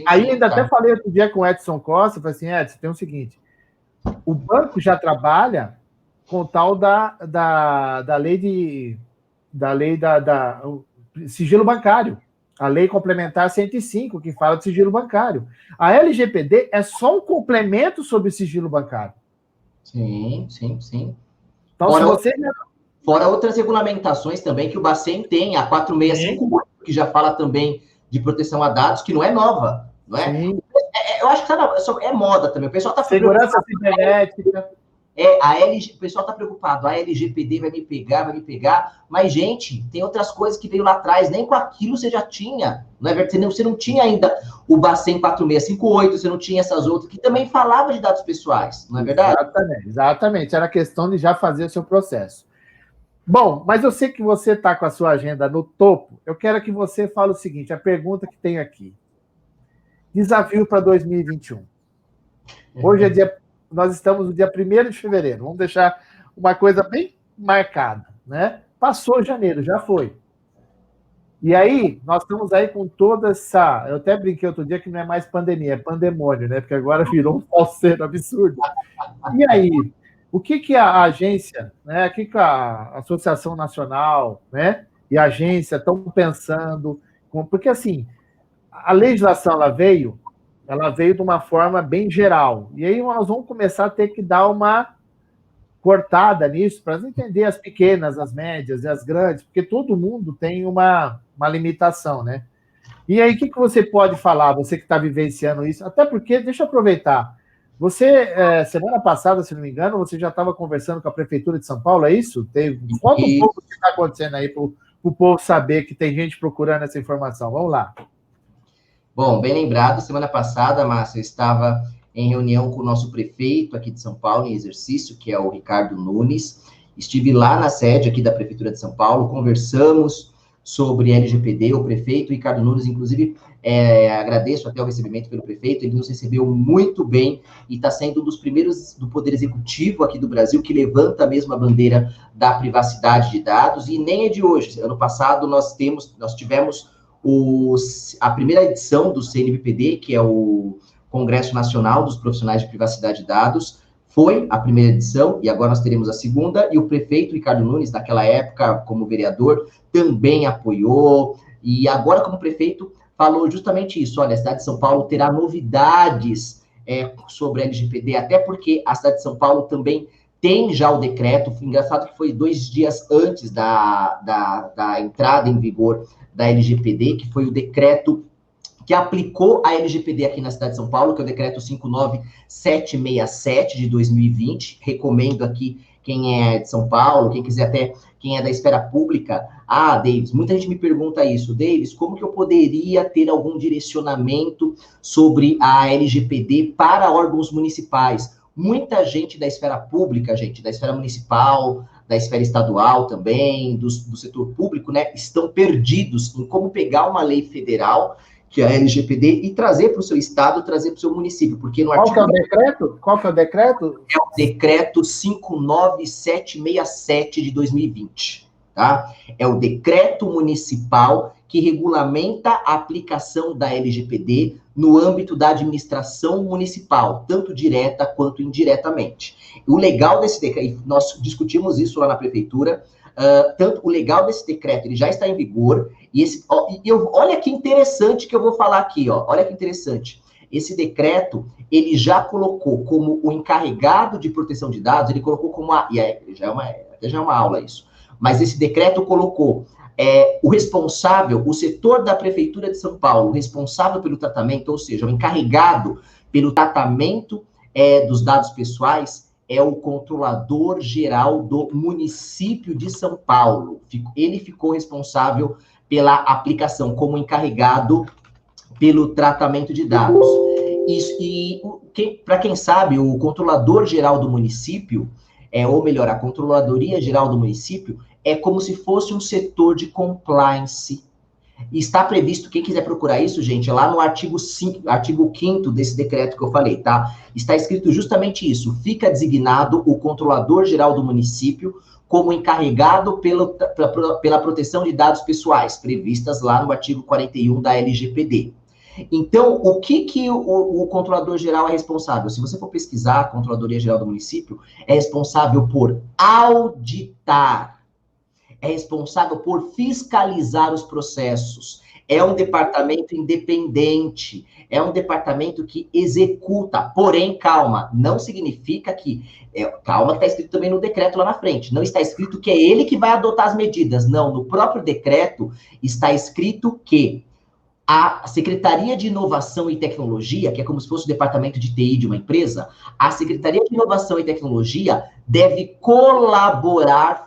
Aí ainda até falei outro dia com o Edson Costa, falei assim, Edson, tem o seguinte, o banco já trabalha com o tal da lei sigilo bancário. A Lei Complementar 105, que fala de sigilo bancário. A LGPD é só um complemento sobre o sigilo bancário. Sim. Então, fora outras regulamentações também que o Bacen tem, a 4658, que já fala também de proteção a dados, que não é nova, não é? Sim. Eu acho que é moda também. O pessoal está segurança cibernética. O pessoal está preocupado, a LGPD vai me pegar, mas, gente, tem outras coisas que veio lá atrás, nem com aquilo você já tinha, não é verdade? Você não tinha ainda o Bacen 4658, você não tinha essas outras, que também falava de dados pessoais, não é verdade? Exatamente, era questão de já fazer o seu processo. Bom, mas eu sei que você está com a sua agenda no topo, eu quero que você fale o seguinte, a pergunta que tem aqui. Desafio para 2021. Hoje nós estamos no dia 1º de fevereiro. Vamos deixar uma coisa bem marcada, né? Passou janeiro, já foi. E aí, nós estamos aí com toda essa... Eu até brinquei outro dia que não é mais pandemia, é pandemônio, né? Porque agora virou um falseiro absurdo. E aí, o que a agência, né? O que a Associação Nacional, né? E a agência estão pensando... Porque, assim, a legislação, ela veio de uma forma bem geral. E aí nós vamos começar a ter que dar uma cortada nisso para entender as pequenas, as médias e as grandes, porque todo mundo tem uma limitação, né? E aí, o que você pode falar, você que está vivenciando isso? Até porque, deixa eu aproveitar, você, semana passada, se não me engano, você já estava conversando com a Prefeitura de São Paulo, é isso? Conta um pouco o que está acontecendo aí para o povo saber que tem gente procurando essa informação. Vamos lá. Bom, bem lembrado, semana passada, Márcia, eu estava em reunião com o nosso prefeito aqui de São Paulo, em exercício, que é o Ricardo Nunes. Estive lá na sede aqui da Prefeitura de São Paulo, conversamos sobre LGPD, o prefeito Ricardo Nunes, inclusive, agradeço até o recebimento pelo prefeito, ele nos recebeu muito bem e está sendo um dos primeiros do Poder Executivo aqui do Brasil que levanta mesmo a bandeira da privacidade de dados, e nem é de hoje. Ano passado nós tivemos a primeira edição do CNPD, que é o Congresso Nacional dos Profissionais de Privacidade de Dados, foi a primeira edição, e agora nós teremos a segunda, e o prefeito Ricardo Nunes, naquela época, como vereador, também apoiou, e agora, como prefeito, falou justamente isso: olha, a cidade de São Paulo terá novidades sobre a LGPD, até porque a cidade de São Paulo também tem já o decreto. Engraçado que foi 2 dias antes da entrada em vigor da LGPD, que foi o decreto que aplicou a LGPD aqui na cidade de São Paulo, que é o decreto 59767 de 2020. Recomendo aqui, quem é de São Paulo, quem quiser até, quem é da esfera pública. Davis, muita gente me pergunta isso: Davis, como que eu poderia ter algum direcionamento sobre a LGPD para órgãos municipais? Muita gente da esfera pública, gente, da esfera municipal, da esfera estadual também, do setor público, né, estão perdidos em como pegar uma lei federal, que é a LGPD, e trazer para o seu estado, trazer para o seu município, porque no artigo... Qual que é o decreto? Qual que é o decreto? É o decreto 59767 de 2020, tá? É o decreto municipal que regulamenta a aplicação da LGPD no âmbito da administração municipal, tanto direta quanto indiretamente. O legal desse decreto, nós discutimos isso lá na prefeitura, tanto o legal desse decreto, ele já está em vigor, e olha que interessante que eu vou falar aqui, ó, olha que interessante. Esse decreto, ele já colocou como o encarregado de proteção de dados, ele colocou como já é uma aula isso, mas esse decreto colocou o responsável, o setor da Prefeitura de São Paulo, o responsável pelo tratamento, ou seja, o encarregado pelo tratamento dos dados pessoais, é o controlador geral do município de São Paulo. Ele ficou responsável pela aplicação, como encarregado pelo tratamento de dados. Para quem sabe, o controlador geral do município, ou melhor, a controladoria geral do município, é como se fosse um setor de compliance. E está previsto, quem quiser procurar isso, gente, é lá no artigo 5º desse decreto que eu falei, tá? Está escrito justamente isso: fica designado o controlador geral do município como encarregado pela proteção de dados pessoais, previstas lá no artigo 41 da LGPD. Então, o que o controlador geral é responsável? Se você for pesquisar, a Controladoria Geral do Município é responsável por auditar, é responsável por fiscalizar os processos, é um departamento independente, é um departamento que executa. Porém, calma, não significa que... calma, que está escrito também no decreto lá na frente. Não está escrito que é ele que vai adotar as medidas. Não, no próprio decreto está escrito que a Secretaria de Inovação e Tecnologia, que é como se fosse o departamento de TI de uma empresa, a Secretaria de Inovação e Tecnologia deve colaborar,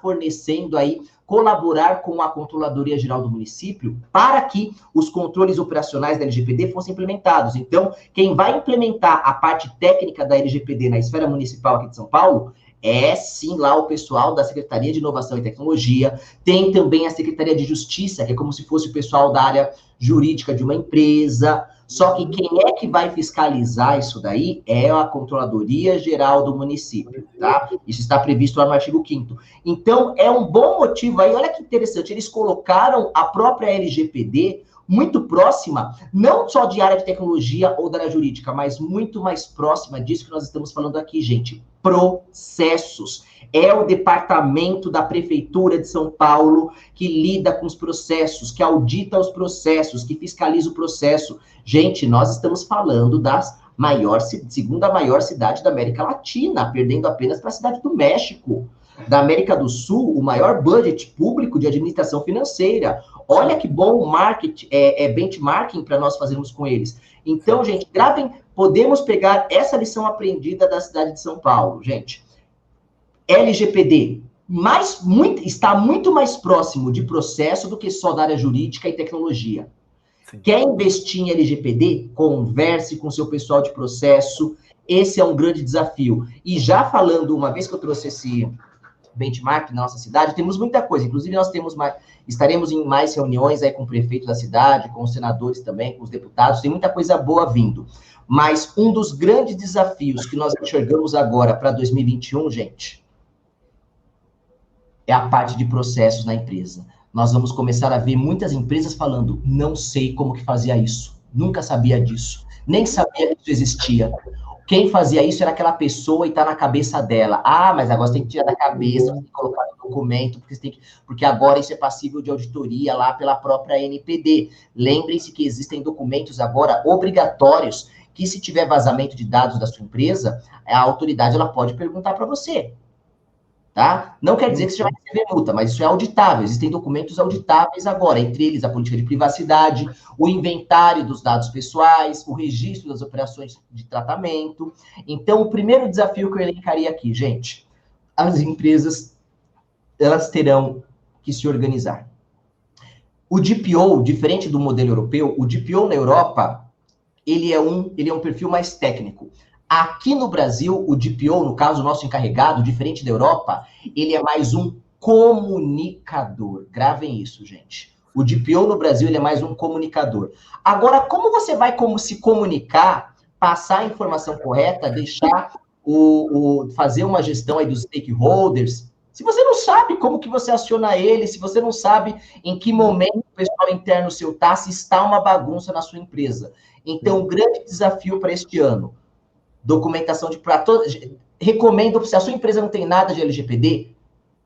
colaborar com a Controladoria Geral do Município para que os controles operacionais da LGPD fossem implementados. Então, quem vai implementar a parte técnica da LGPD na esfera municipal aqui de São Paulo É sim lá o pessoal da Secretaria de Inovação e Tecnologia, tem também a Secretaria de Justiça, que é como se fosse o pessoal da área jurídica de uma empresa. Só que quem é que vai fiscalizar isso daí é a Controladoria Geral do município, tá? Isso está previsto lá no artigo 5º. Então, é um bom motivo aí, olha que interessante, eles colocaram a própria LGPD muito próxima, não só de área de tecnologia ou da área jurídica, mas muito mais próxima disso que nós estamos falando aqui, gente. Processos. É o departamento da Prefeitura de São Paulo que lida com os processos, que audita os processos, que fiscaliza o processo. Gente, nós estamos falando da segunda maior cidade da América Latina, perdendo apenas para a cidade do México. Da América do Sul, o maior budget público de administração financeira. Olha que bom benchmarking para nós fazermos com eles. Então, gente, gravem, podemos pegar essa lição aprendida da cidade de São Paulo, gente. LGPD está muito mais próximo de processo do que só da área jurídica e tecnologia. Sim. Quer investir em LGPD? Converse com seu pessoal de processo. Esse é um grande desafio. E já falando, uma vez que eu trouxe esse benchmark na nossa cidade, temos muita coisa, inclusive nós estaremos em mais reuniões aí com o prefeito da cidade, com os senadores também, com os deputados, tem muita coisa boa vindo, mas um dos grandes desafios que nós enxergamos agora para 2021, gente, é a parte de processos na empresa. Nós vamos começar a ver muitas empresas falando, não sei como que fazia isso, nunca sabia disso, nem sabia que isso existia. Quem fazia isso era aquela pessoa e está na cabeça dela. Ah, mas agora você tem que tirar da cabeça, você tem que colocar no documento, porque agora isso é passível de auditoria lá pela própria NPD. Lembrem-se que existem documentos agora obrigatórios que, se tiver vazamento de dados da sua empresa, a autoridade ela pode perguntar para você. Tá? Não quer dizer que você vai receber multa, mas isso é auditável. Existem documentos auditáveis agora, entre eles a política de privacidade, o inventário dos dados pessoais, o registro das operações de tratamento. Então, o primeiro desafio que eu elencaria aqui, gente, as empresas, elas terão que se organizar. O DPO, diferente do modelo europeu, o DPO na Europa, ele é um perfil mais técnico. Aqui no Brasil, o DPO, no caso, o nosso encarregado, diferente da Europa, ele é mais um comunicador. Gravem isso, gente. O DPO no Brasil, ele é mais um comunicador. Agora, como você vai se comunicar, passar a informação correta, deixar fazer uma gestão aí dos stakeholders, se você não sabe como que você aciona ele, se você não sabe em que momento o pessoal interno seu está, se está uma bagunça na sua empresa. Então, o grande desafio para este ano, documentação recomendo, se a sua empresa não tem nada de LGPD,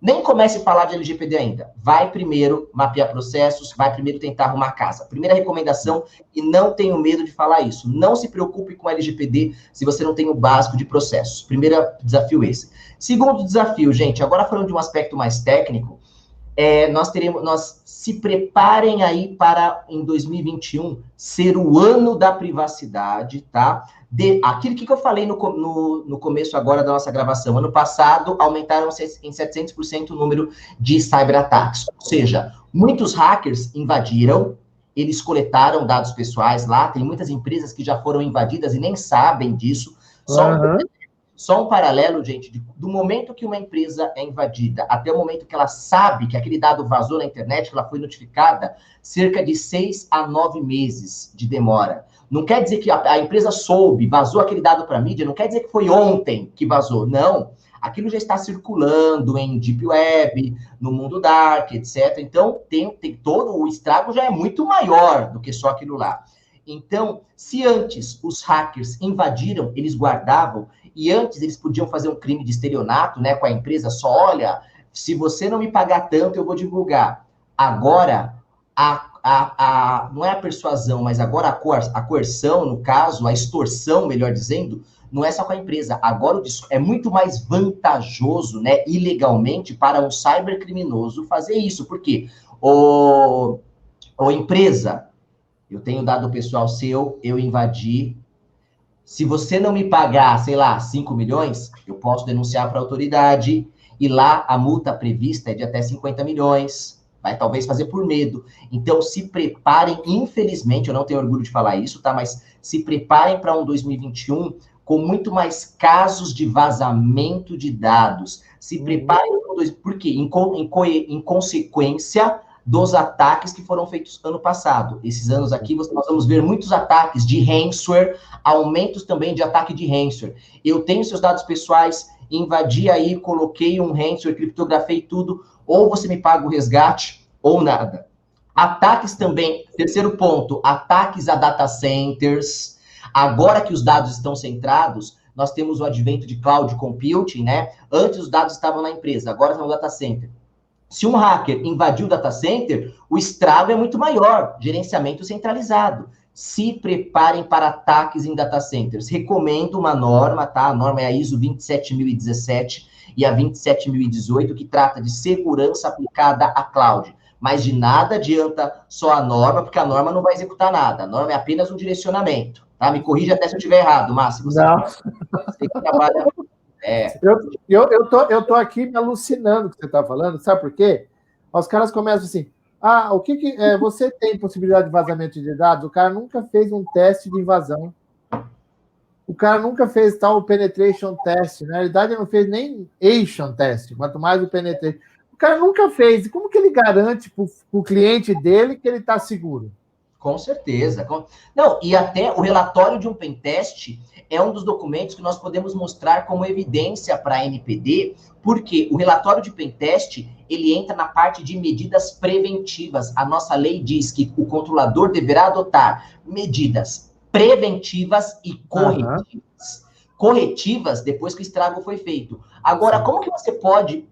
nem comece a falar de LGPD ainda. Vai primeiro mapear processos, vai primeiro tentar arrumar casa. Primeira recomendação, e não tenho medo de falar isso, não se preocupe com LGPD se você não tem o básico de processos. Primeiro desafio esse. Segundo desafio, gente, agora falando de um aspecto mais técnico, nós se preparem aí para, em 2021, ser o ano da privacidade, tá? Aquilo que eu falei no começo agora da nossa gravação. Ano passado, aumentaram em 700% o número de cyberataques. Ou seja, muitos hackers invadiram, eles coletaram dados pessoais lá, tem muitas empresas que já foram invadidas e nem sabem disso. Só um paralelo, gente, do momento que uma empresa é invadida até o momento que ela sabe que aquele dado vazou na internet, que ela foi notificada, cerca de 6 a 9 meses de demora. Não quer dizer que a empresa soube, vazou aquele dado para a mídia, não quer dizer que foi ontem que vazou. Não, aquilo já está circulando em Deep Web, no mundo dark, etc. Então, tem todo o estrago já é muito maior do que só aquilo lá. Então, se antes os hackers invadiram, eles guardavam, e antes eles podiam fazer um crime de estelionato, né, com a empresa, só olha, se você não me pagar tanto, eu vou divulgar. Agora, não é a persuasão, mas agora a coerção, no caso, a extorsão, melhor dizendo, não é só com a empresa. Agora é muito mais vantajoso, né, ilegalmente, para um cybercriminoso fazer isso. Por quê? Empresa, eu tenho dado pessoal seu, eu invadi. Se você não me pagar, sei lá, 5 milhões, eu posso denunciar para a autoridade. E lá a multa prevista é de até 50 milhões. Vai talvez fazer por medo. Então, se preparem, infelizmente, eu não tenho orgulho de falar isso, tá? Mas se preparem para um 2021 com muito mais casos de vazamento de dados. Se preparem, por quê? Em consequência dos ataques que foram feitos ano passado. Esses anos aqui, nós vamos ver muitos ataques de ransomware, aumentos também de ataque de ransomware. Eu tenho seus dados pessoais, invadi aí, coloquei um ransomware, criptografei tudo, ou você me paga o resgate, ou nada. Ataques também, terceiro ponto, ataques a data centers. Agora que os dados estão centrados, nós temos o advento de cloud computing, né? Antes os dados estavam na empresa, agora estão no data center. Se um hacker invadiu o data center, o estrago é muito maior, gerenciamento centralizado. Se preparem para ataques em data centers. Recomendo uma norma, tá? A norma é a ISO 27017 e a 27018, que trata de segurança aplicada à cloud. Mas de nada adianta só a norma, porque a norma não vai executar nada. A norma é apenas um direcionamento, tá? Me corrija até se eu estiver errado, Márcio. Você que trabalha... Eu tô aqui me alucinando com o que você está falando, sabe por quê? Os caras começam assim, você tem possibilidade de vazamento de dados? O cara nunca fez um teste de invasão. O cara nunca fez tal penetration test. Na realidade, ele não fez nem Asian test, quanto mais o penetration. O cara nunca fez. E como que ele garante para o cliente dele que ele está seguro? Com certeza. Não, e até o relatório de um pentest é um dos documentos que nós podemos mostrar como evidência para a NPD, porque o relatório de pentest, ele entra na parte de medidas preventivas. A nossa lei diz que o controlador deverá adotar medidas preventivas e corretivas. Corretivas depois que o estrago foi feito. Agora, como que você pode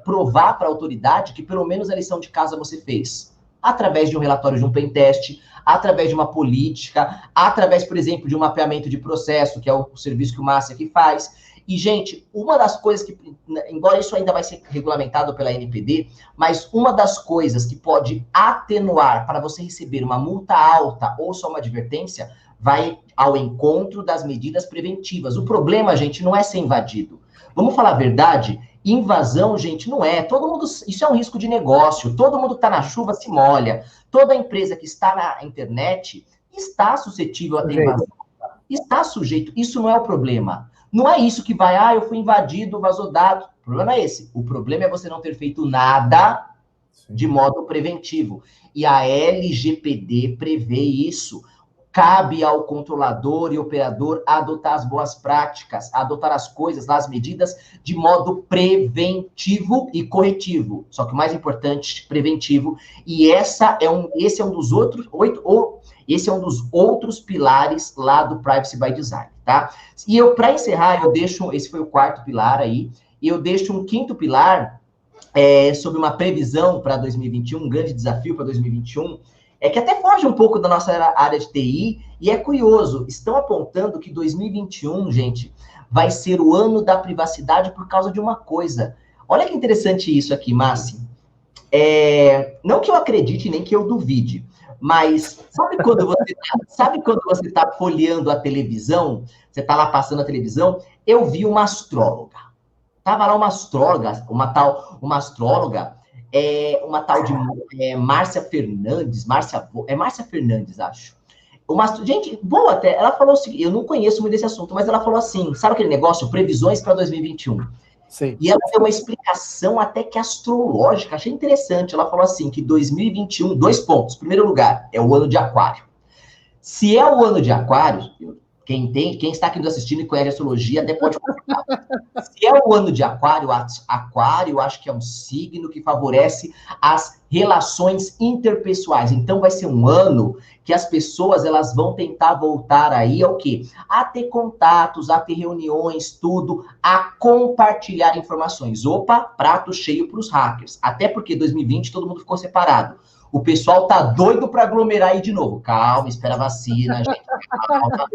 provar para a autoridade que pelo menos a lição de casa você fez? Através de um relatório de um pentest, através de uma política, através, por exemplo, de um mapeamento de processo, que é o serviço que o Márcio aqui faz. E, gente, uma das coisas que, embora isso ainda vai ser regulamentado pela NPD, mas uma das coisas que pode atenuar para você receber uma multa alta ou só uma advertência, vai ao encontro das medidas preventivas. O problema, gente, não é ser invadido. Vamos falar a verdade? Invasão, gente, não é. Todo mundo, isso é um risco de negócio. Todo mundo que está na chuva se molha. Toda empresa que está na internet está suscetível a ter invasão. Está sujeito. Isso não é o problema. Não é isso que vai, eu fui invadido, vazou dado. O problema é esse. O problema é você não ter feito nada de modo preventivo. E a LGPD prevê isso. Cabe ao controlador e operador adotar as boas práticas, adotar as coisas, as medidas de modo preventivo e corretivo. Só que o mais importante, preventivo. E esse é um dos outros pilares lá do Privacy by Design, tá? E para encerrar, esse foi o quarto pilar aí, e eu deixo um quinto pilar sobre uma previsão para 2021, um grande desafio para 2021, que até foge um pouco da nossa área de TI, e é curioso, estão apontando que 2021, gente, vai ser o ano da privacidade por causa de uma coisa. Olha que interessante isso aqui, Márcio. Não que eu acredite, nem que eu duvide, mas sabe quando você está folheando a televisão, você está lá passando a televisão, eu vi uma astróloga. Tava lá uma astróloga, uma tal de Márcia Fernandes, Márcia Fernandes, acho. Gente, boa até, ela falou o seguinte, eu não conheço muito desse assunto, mas ela falou assim, sabe aquele negócio, previsões para 2021? Sim. E ela deu uma explicação até que astrológica, achei interessante, ela falou assim, que 2021, 2 pontos, primeiro lugar, é o ano de Aquário. Se é o ano de Aquário, quem está aqui nos assistindo e conhece astrologia, até pode confirmar. Se é o ano de Aquário, Aquário, acho que é um signo que favorece as relações interpessoais. Então, vai ser um ano que as pessoas, elas vão tentar voltar aí ao quê? A ter contatos, a ter reuniões, tudo, a compartilhar informações. Opa, prato cheio para os hackers. Até porque 2020 todo mundo ficou separado. O pessoal tá doido para aglomerar aí de novo. Calma, espera a vacina, gente. Calma.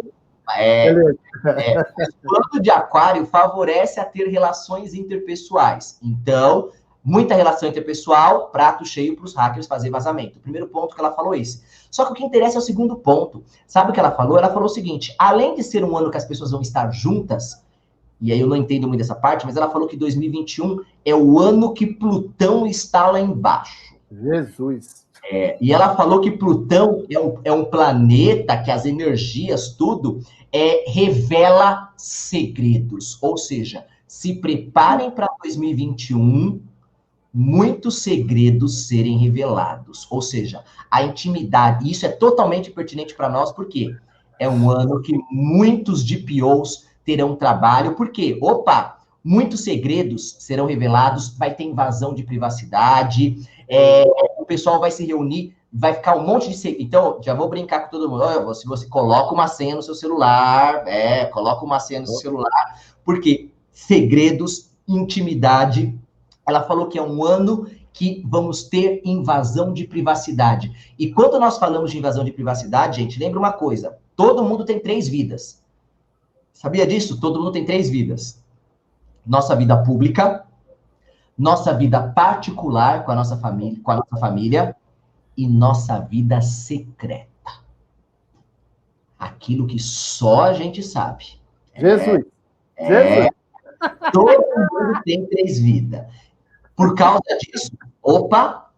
O ano de Aquário favorece a ter relações interpessoais. Então, muita relação interpessoal, prato cheio para os hackers fazer vazamento. O primeiro ponto que ela falou é esse. Só que o que interessa é o segundo ponto. Sabe o que ela falou? Ela falou o seguinte, além de ser um ano que as pessoas vão estar juntas, e aí eu não entendo muito essa parte, mas ela falou que 2021 é o ano que Plutão está lá embaixo. Jesus! E ela falou que Plutão é um planeta que as energias, tudo, revela segredos. Ou seja, se preparem para 2021, muitos segredos serem revelados. Ou seja, a intimidade, isso é totalmente pertinente para nós, porque é um ano que muitos DPOs terão trabalho, porque, muitos segredos serão revelados, vai ter invasão de privacidade, o pessoal vai se reunir, vai ficar um monte de segredo. Então, já vou brincar com todo mundo. Se você coloca uma senha no seu celular, coloca uma senha no seu celular, porque segredos, intimidade. Ela falou que é um ano que vamos ter invasão de privacidade. E quando nós falamos de invasão de privacidade, gente, lembra uma coisa: todo mundo tem 3 vidas. Sabia disso? Todo mundo tem 3 vidas. Nossa vida pública, nossa vida particular com a nossa família e nossa vida secreta. Aquilo que só a gente sabe. Jesus! Todo mundo tem 3 vidas. Por causa disso,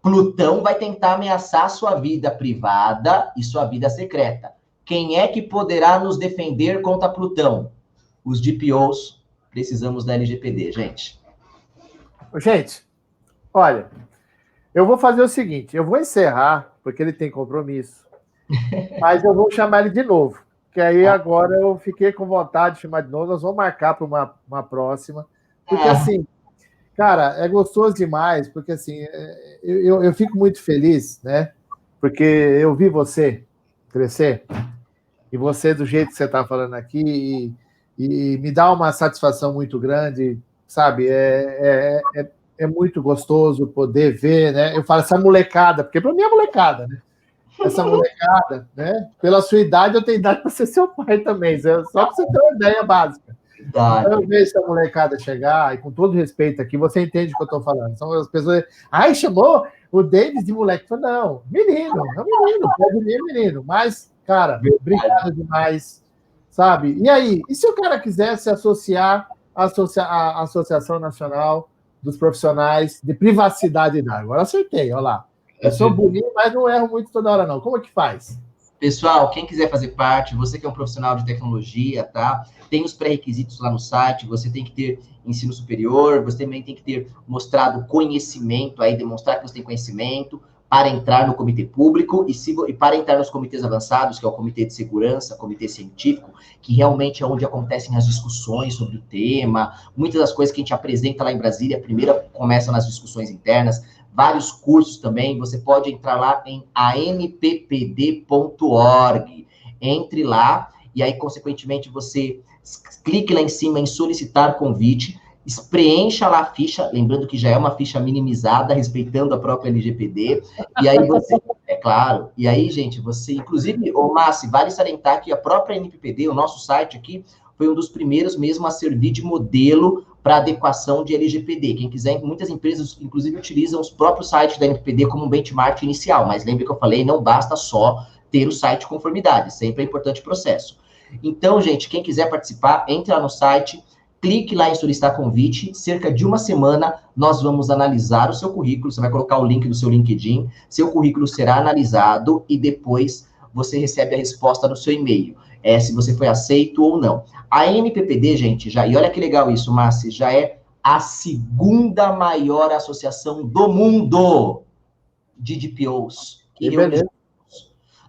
Plutão vai tentar ameaçar sua vida privada e sua vida secreta. Quem é que poderá nos defender contra Plutão? Os DPOs. Precisamos da LGPD, gente. Gente, olha, eu vou fazer o seguinte, eu vou encerrar, porque ele tem compromisso, mas eu vou chamar ele de novo, que aí agora eu fiquei com vontade de chamar de novo, nós vamos marcar para uma próxima, porque assim, cara, é gostoso demais, porque assim, eu fico muito feliz, né, porque eu vi você crescer, e você do jeito que você está falando aqui, e me dá uma satisfação muito grande, sabe, é muito gostoso poder ver, né? Eu falo essa molecada, porque para mim é molecada, né? Essa molecada, né? Pela sua idade, eu tenho idade para ser seu pai também, só para você ter uma ideia básica. Então, eu vejo essa molecada chegar, e com todo respeito aqui, você entende o que eu estou falando. São as pessoas, chamou o Davis de moleque. Eu falo, não, menino, pode vir menino. Mas, cara, obrigado demais, sabe? E aí, e se o cara quiser se associar à Associação Nacional dos Profissionais de Privacidade e Dados? Agora acertei, olha lá. Eu sou bonito, mas não erro muito toda hora, não. Como é que faz? Pessoal, quem quiser fazer parte, você que é um profissional de tecnologia, tá? Tem os pré-requisitos lá no site, você tem que ter ensino superior, você também tem que ter mostrado conhecimento, aí demonstrar que você tem conhecimento para entrar no comitê público e para entrar nos comitês avançados, que é o comitê de segurança, comitê científico, que realmente é onde acontecem as discussões sobre o tema. Muitas das coisas que a gente apresenta lá em Brasília, primeiro começam nas discussões internas, vários cursos também, você pode entrar lá em anppd.org. Entre lá, e aí, consequentemente, você clique lá em cima em solicitar convite, preencha lá a ficha, lembrando que já é uma ficha minimizada, respeitando a própria LGPD, e aí você, claro, e aí, gente, você, inclusive, Massi, vale salientar que a própria NPPD, o nosso site aqui, foi um dos primeiros mesmo a servir de modelo para adequação de LGPD. Quem quiser, muitas empresas, inclusive, utilizam os próprios sites da NPPD como um benchmark inicial, mas lembre que eu falei, não basta só ter o site de conformidade, sempre é importante o processo. Então, gente, quem quiser participar, entre lá no site, clique lá em solicitar convite, cerca de uma semana nós vamos analisar o seu currículo, você vai colocar o link do seu LinkedIn, seu currículo será analisado e depois você recebe a resposta no seu e-mail, se você foi aceito ou não. A NPPD, gente, e olha que legal isso, Massi, já é a 2ª maior associação do mundo de DPOs.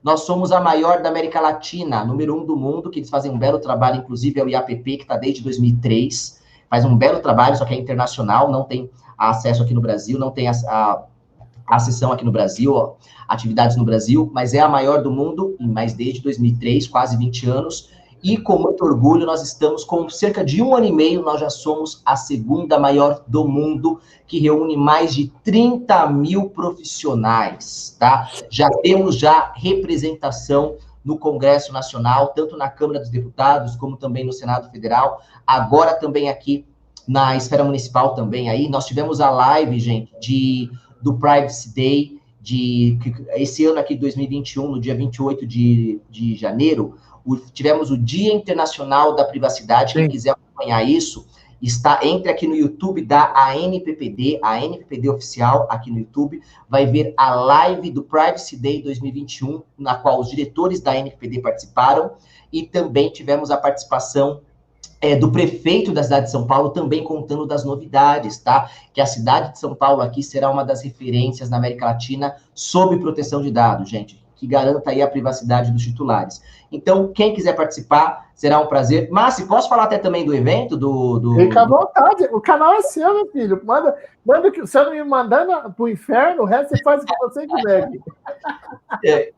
Nós somos a maior da América Latina, número 1 do mundo, que eles fazem um belo trabalho, inclusive é o IAPP, que está desde 2003, faz um belo trabalho, só que é internacional, não tem acesso aqui no Brasil, não tem a sessão aqui no Brasil, atividades no Brasil, mas é a maior do mundo, mas desde 2003, quase 20 anos, e com muito orgulho nós estamos com cerca de 1 ano e meio, nós já somos a 2ª maior do mundo, que reúne mais de 30 mil profissionais, tá? Já temos representação no Congresso Nacional, tanto na Câmara dos Deputados, como também no Senado Federal, agora também aqui na esfera municipal também aí, nós tivemos a live, gente, do Privacy Day, esse ano aqui, 2021, no dia 28 de janeiro, tivemos o Dia Internacional da Privacidade, quem quiser acompanhar isso, entre aqui no YouTube da ANPPD, a ANPPD Oficial, aqui no YouTube, vai ver a live do Privacy Day 2021, na qual os diretores da ANPPD participaram, e também tivemos a participação do prefeito da cidade de São Paulo, também contando das novidades, tá? Que a cidade de São Paulo aqui será uma das referências na América Latina sobre proteção de dados, gente, que garanta aí a privacidade dos titulares. Então, quem quiser participar, será um prazer. Márcio, posso falar até também do evento? Fica à vontade, o canal é seu, meu filho. Manda que você não me mandando pro inferno, o resto você faz o que você quiser aqui.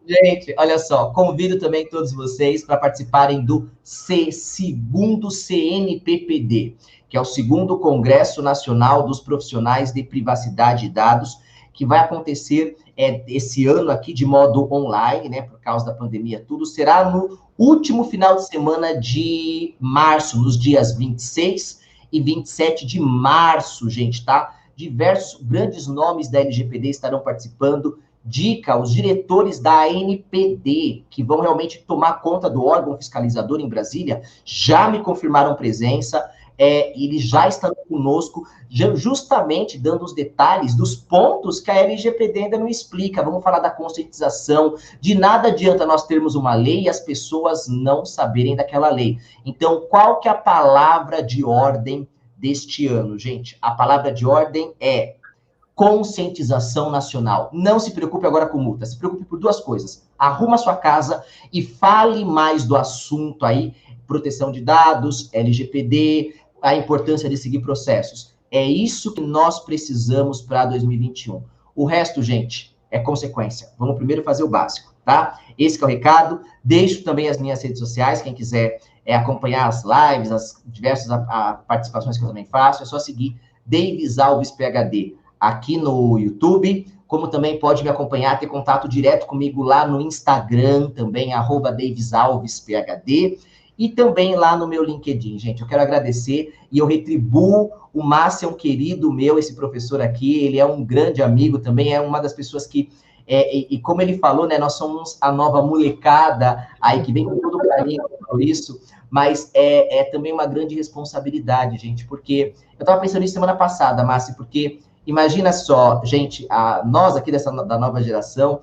Gente, olha só, convido também todos vocês para participarem do segundo CNPPD, que é o segundo Congresso Nacional dos Profissionais de Privacidade de Dados, que vai acontecer esse ano aqui de modo online, né, por causa da pandemia, tudo será no último final de semana de março, nos dias 26 e 27 de março, gente, tá? Diversos grandes nomes da LGPD estarão participando. Dica, os diretores da ANPD, que vão realmente tomar conta do órgão fiscalizador em Brasília, já me confirmaram presença, eles já estão conosco, justamente dando os detalhes dos pontos que a LGPD ainda não explica. Vamos falar da conscientização, de nada adianta nós termos uma lei e as pessoas não saberem daquela lei. Então, qual que é a palavra de ordem deste ano, gente? A palavra de ordem é conscientização nacional. Não se preocupe agora com multa, se preocupe por duas coisas. Arruma sua casa e fale mais do assunto aí, proteção de dados, LGPD, a importância de seguir processos. É isso que nós precisamos para 2021. O resto, gente, é consequência. Vamos primeiro fazer o básico, tá? Esse que é o recado. Deixo também as minhas redes sociais, quem quiser acompanhar as lives, as diversas participações que eu também faço, é só seguir Davis Alves PhD aqui no YouTube, como também pode me acompanhar, ter contato direto comigo lá no Instagram, também, @DavisAlvesPhD, e também lá no meu LinkedIn, gente. Eu quero agradecer e eu retribuo. O Márcio é um querido meu, esse professor aqui, ele é um grande amigo também, é uma das pessoas que, e como ele falou, né, nós somos a nova molecada aí, que vem com todo carinho por isso, mas é também uma grande responsabilidade, gente, porque eu estava pensando nisso semana passada, Márcio, porque imagina só, gente, nós aqui da nova geração,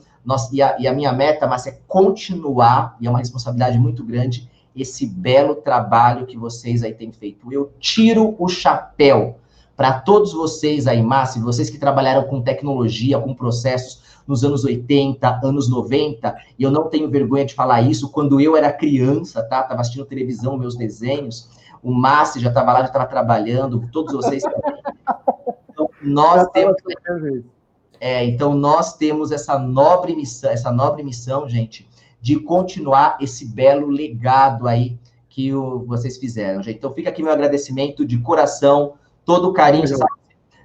e a minha meta, Márcia, é continuar, e é uma responsabilidade muito grande, esse belo trabalho que vocês aí têm feito. Eu tiro o chapéu para todos vocês aí, Márcia, vocês que trabalharam com tecnologia, com processos nos anos 80, anos 90, e eu não tenho vergonha de falar isso, quando eu era criança, tá? Estava assistindo televisão, meus desenhos, o Márcio já estava lá, já estava trabalhando, todos vocês também. Então, nós temos essa nobre missão, gente, de continuar esse belo legado aí que vocês fizeram, gente. Então, fica aqui meu agradecimento de coração, todo o carinho.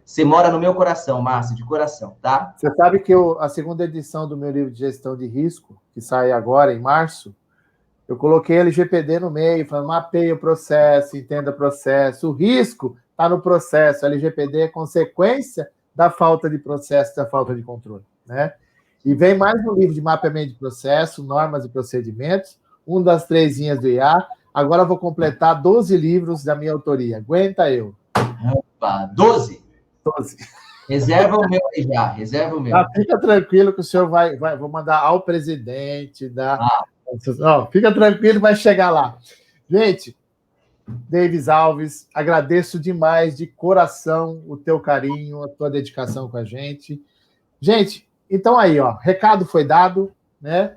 Você mora no meu coração, Márcio, de coração, tá? Você sabe que a segunda edição do meu livro de gestão de risco, que sai agora em março, eu coloquei LGPD no meio, falando, mapeia o processo, entenda o processo, o risco está no processo, LGPD é consequência da falta de processo, da falta de controle, né? E vem mais um livro de mapeamento de processo, normas e procedimentos, um das 3 linhas do IA. Agora eu vou completar 12 livros da minha autoria. Aguenta eu. Opa, 12? 12. Reserva o meu aí já, reserva o meu. Fica tranquilo que o senhor vou mandar ao presidente fica tranquilo, vai chegar lá. Gente, Davis Alves, agradeço demais, de coração, o teu carinho, a tua dedicação com a gente. Gente, então aí, recado foi dado, né?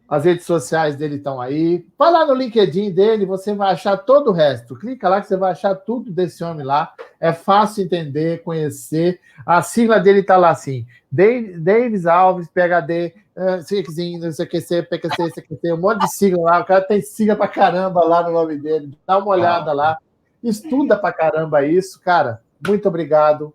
As redes sociais dele estão aí. Vai lá no LinkedIn dele, você vai achar todo o resto. Clica lá que você vai achar tudo desse homem lá. É fácil entender, conhecer. A sigla dele está lá assim, Davis Alves, PhD, CQC, PQC, CQC, um monte de sigla lá. O cara tem sigla pra caramba lá no nome dele. Dá uma olhada lá. Estuda pra caramba isso, cara. Muito obrigado.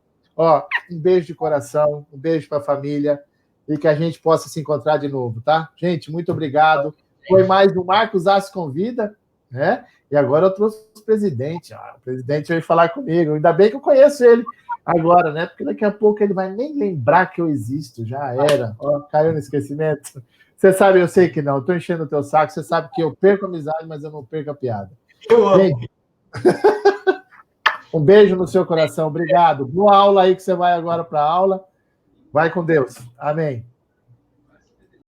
Um beijo de coração, um beijo para a família e que a gente possa se encontrar de novo, tá? Gente, muito obrigado. Foi mais um Marcos Assis Convida, né? E agora eu trouxe o presidente. O presidente veio falar comigo. Ainda bem que eu conheço ele agora, né? Porque daqui a pouco ele vai nem lembrar que eu existo. Já era. Caiu no esquecimento. Você sabe, eu sei que não. Estou enchendo o teu saco. Você sabe que eu perco a amizade, mas eu não perco a piada. Eu amo. Um beijo no seu coração, obrigado. Boa aula aí que você vai agora para a aula. Vai com Deus. Amém.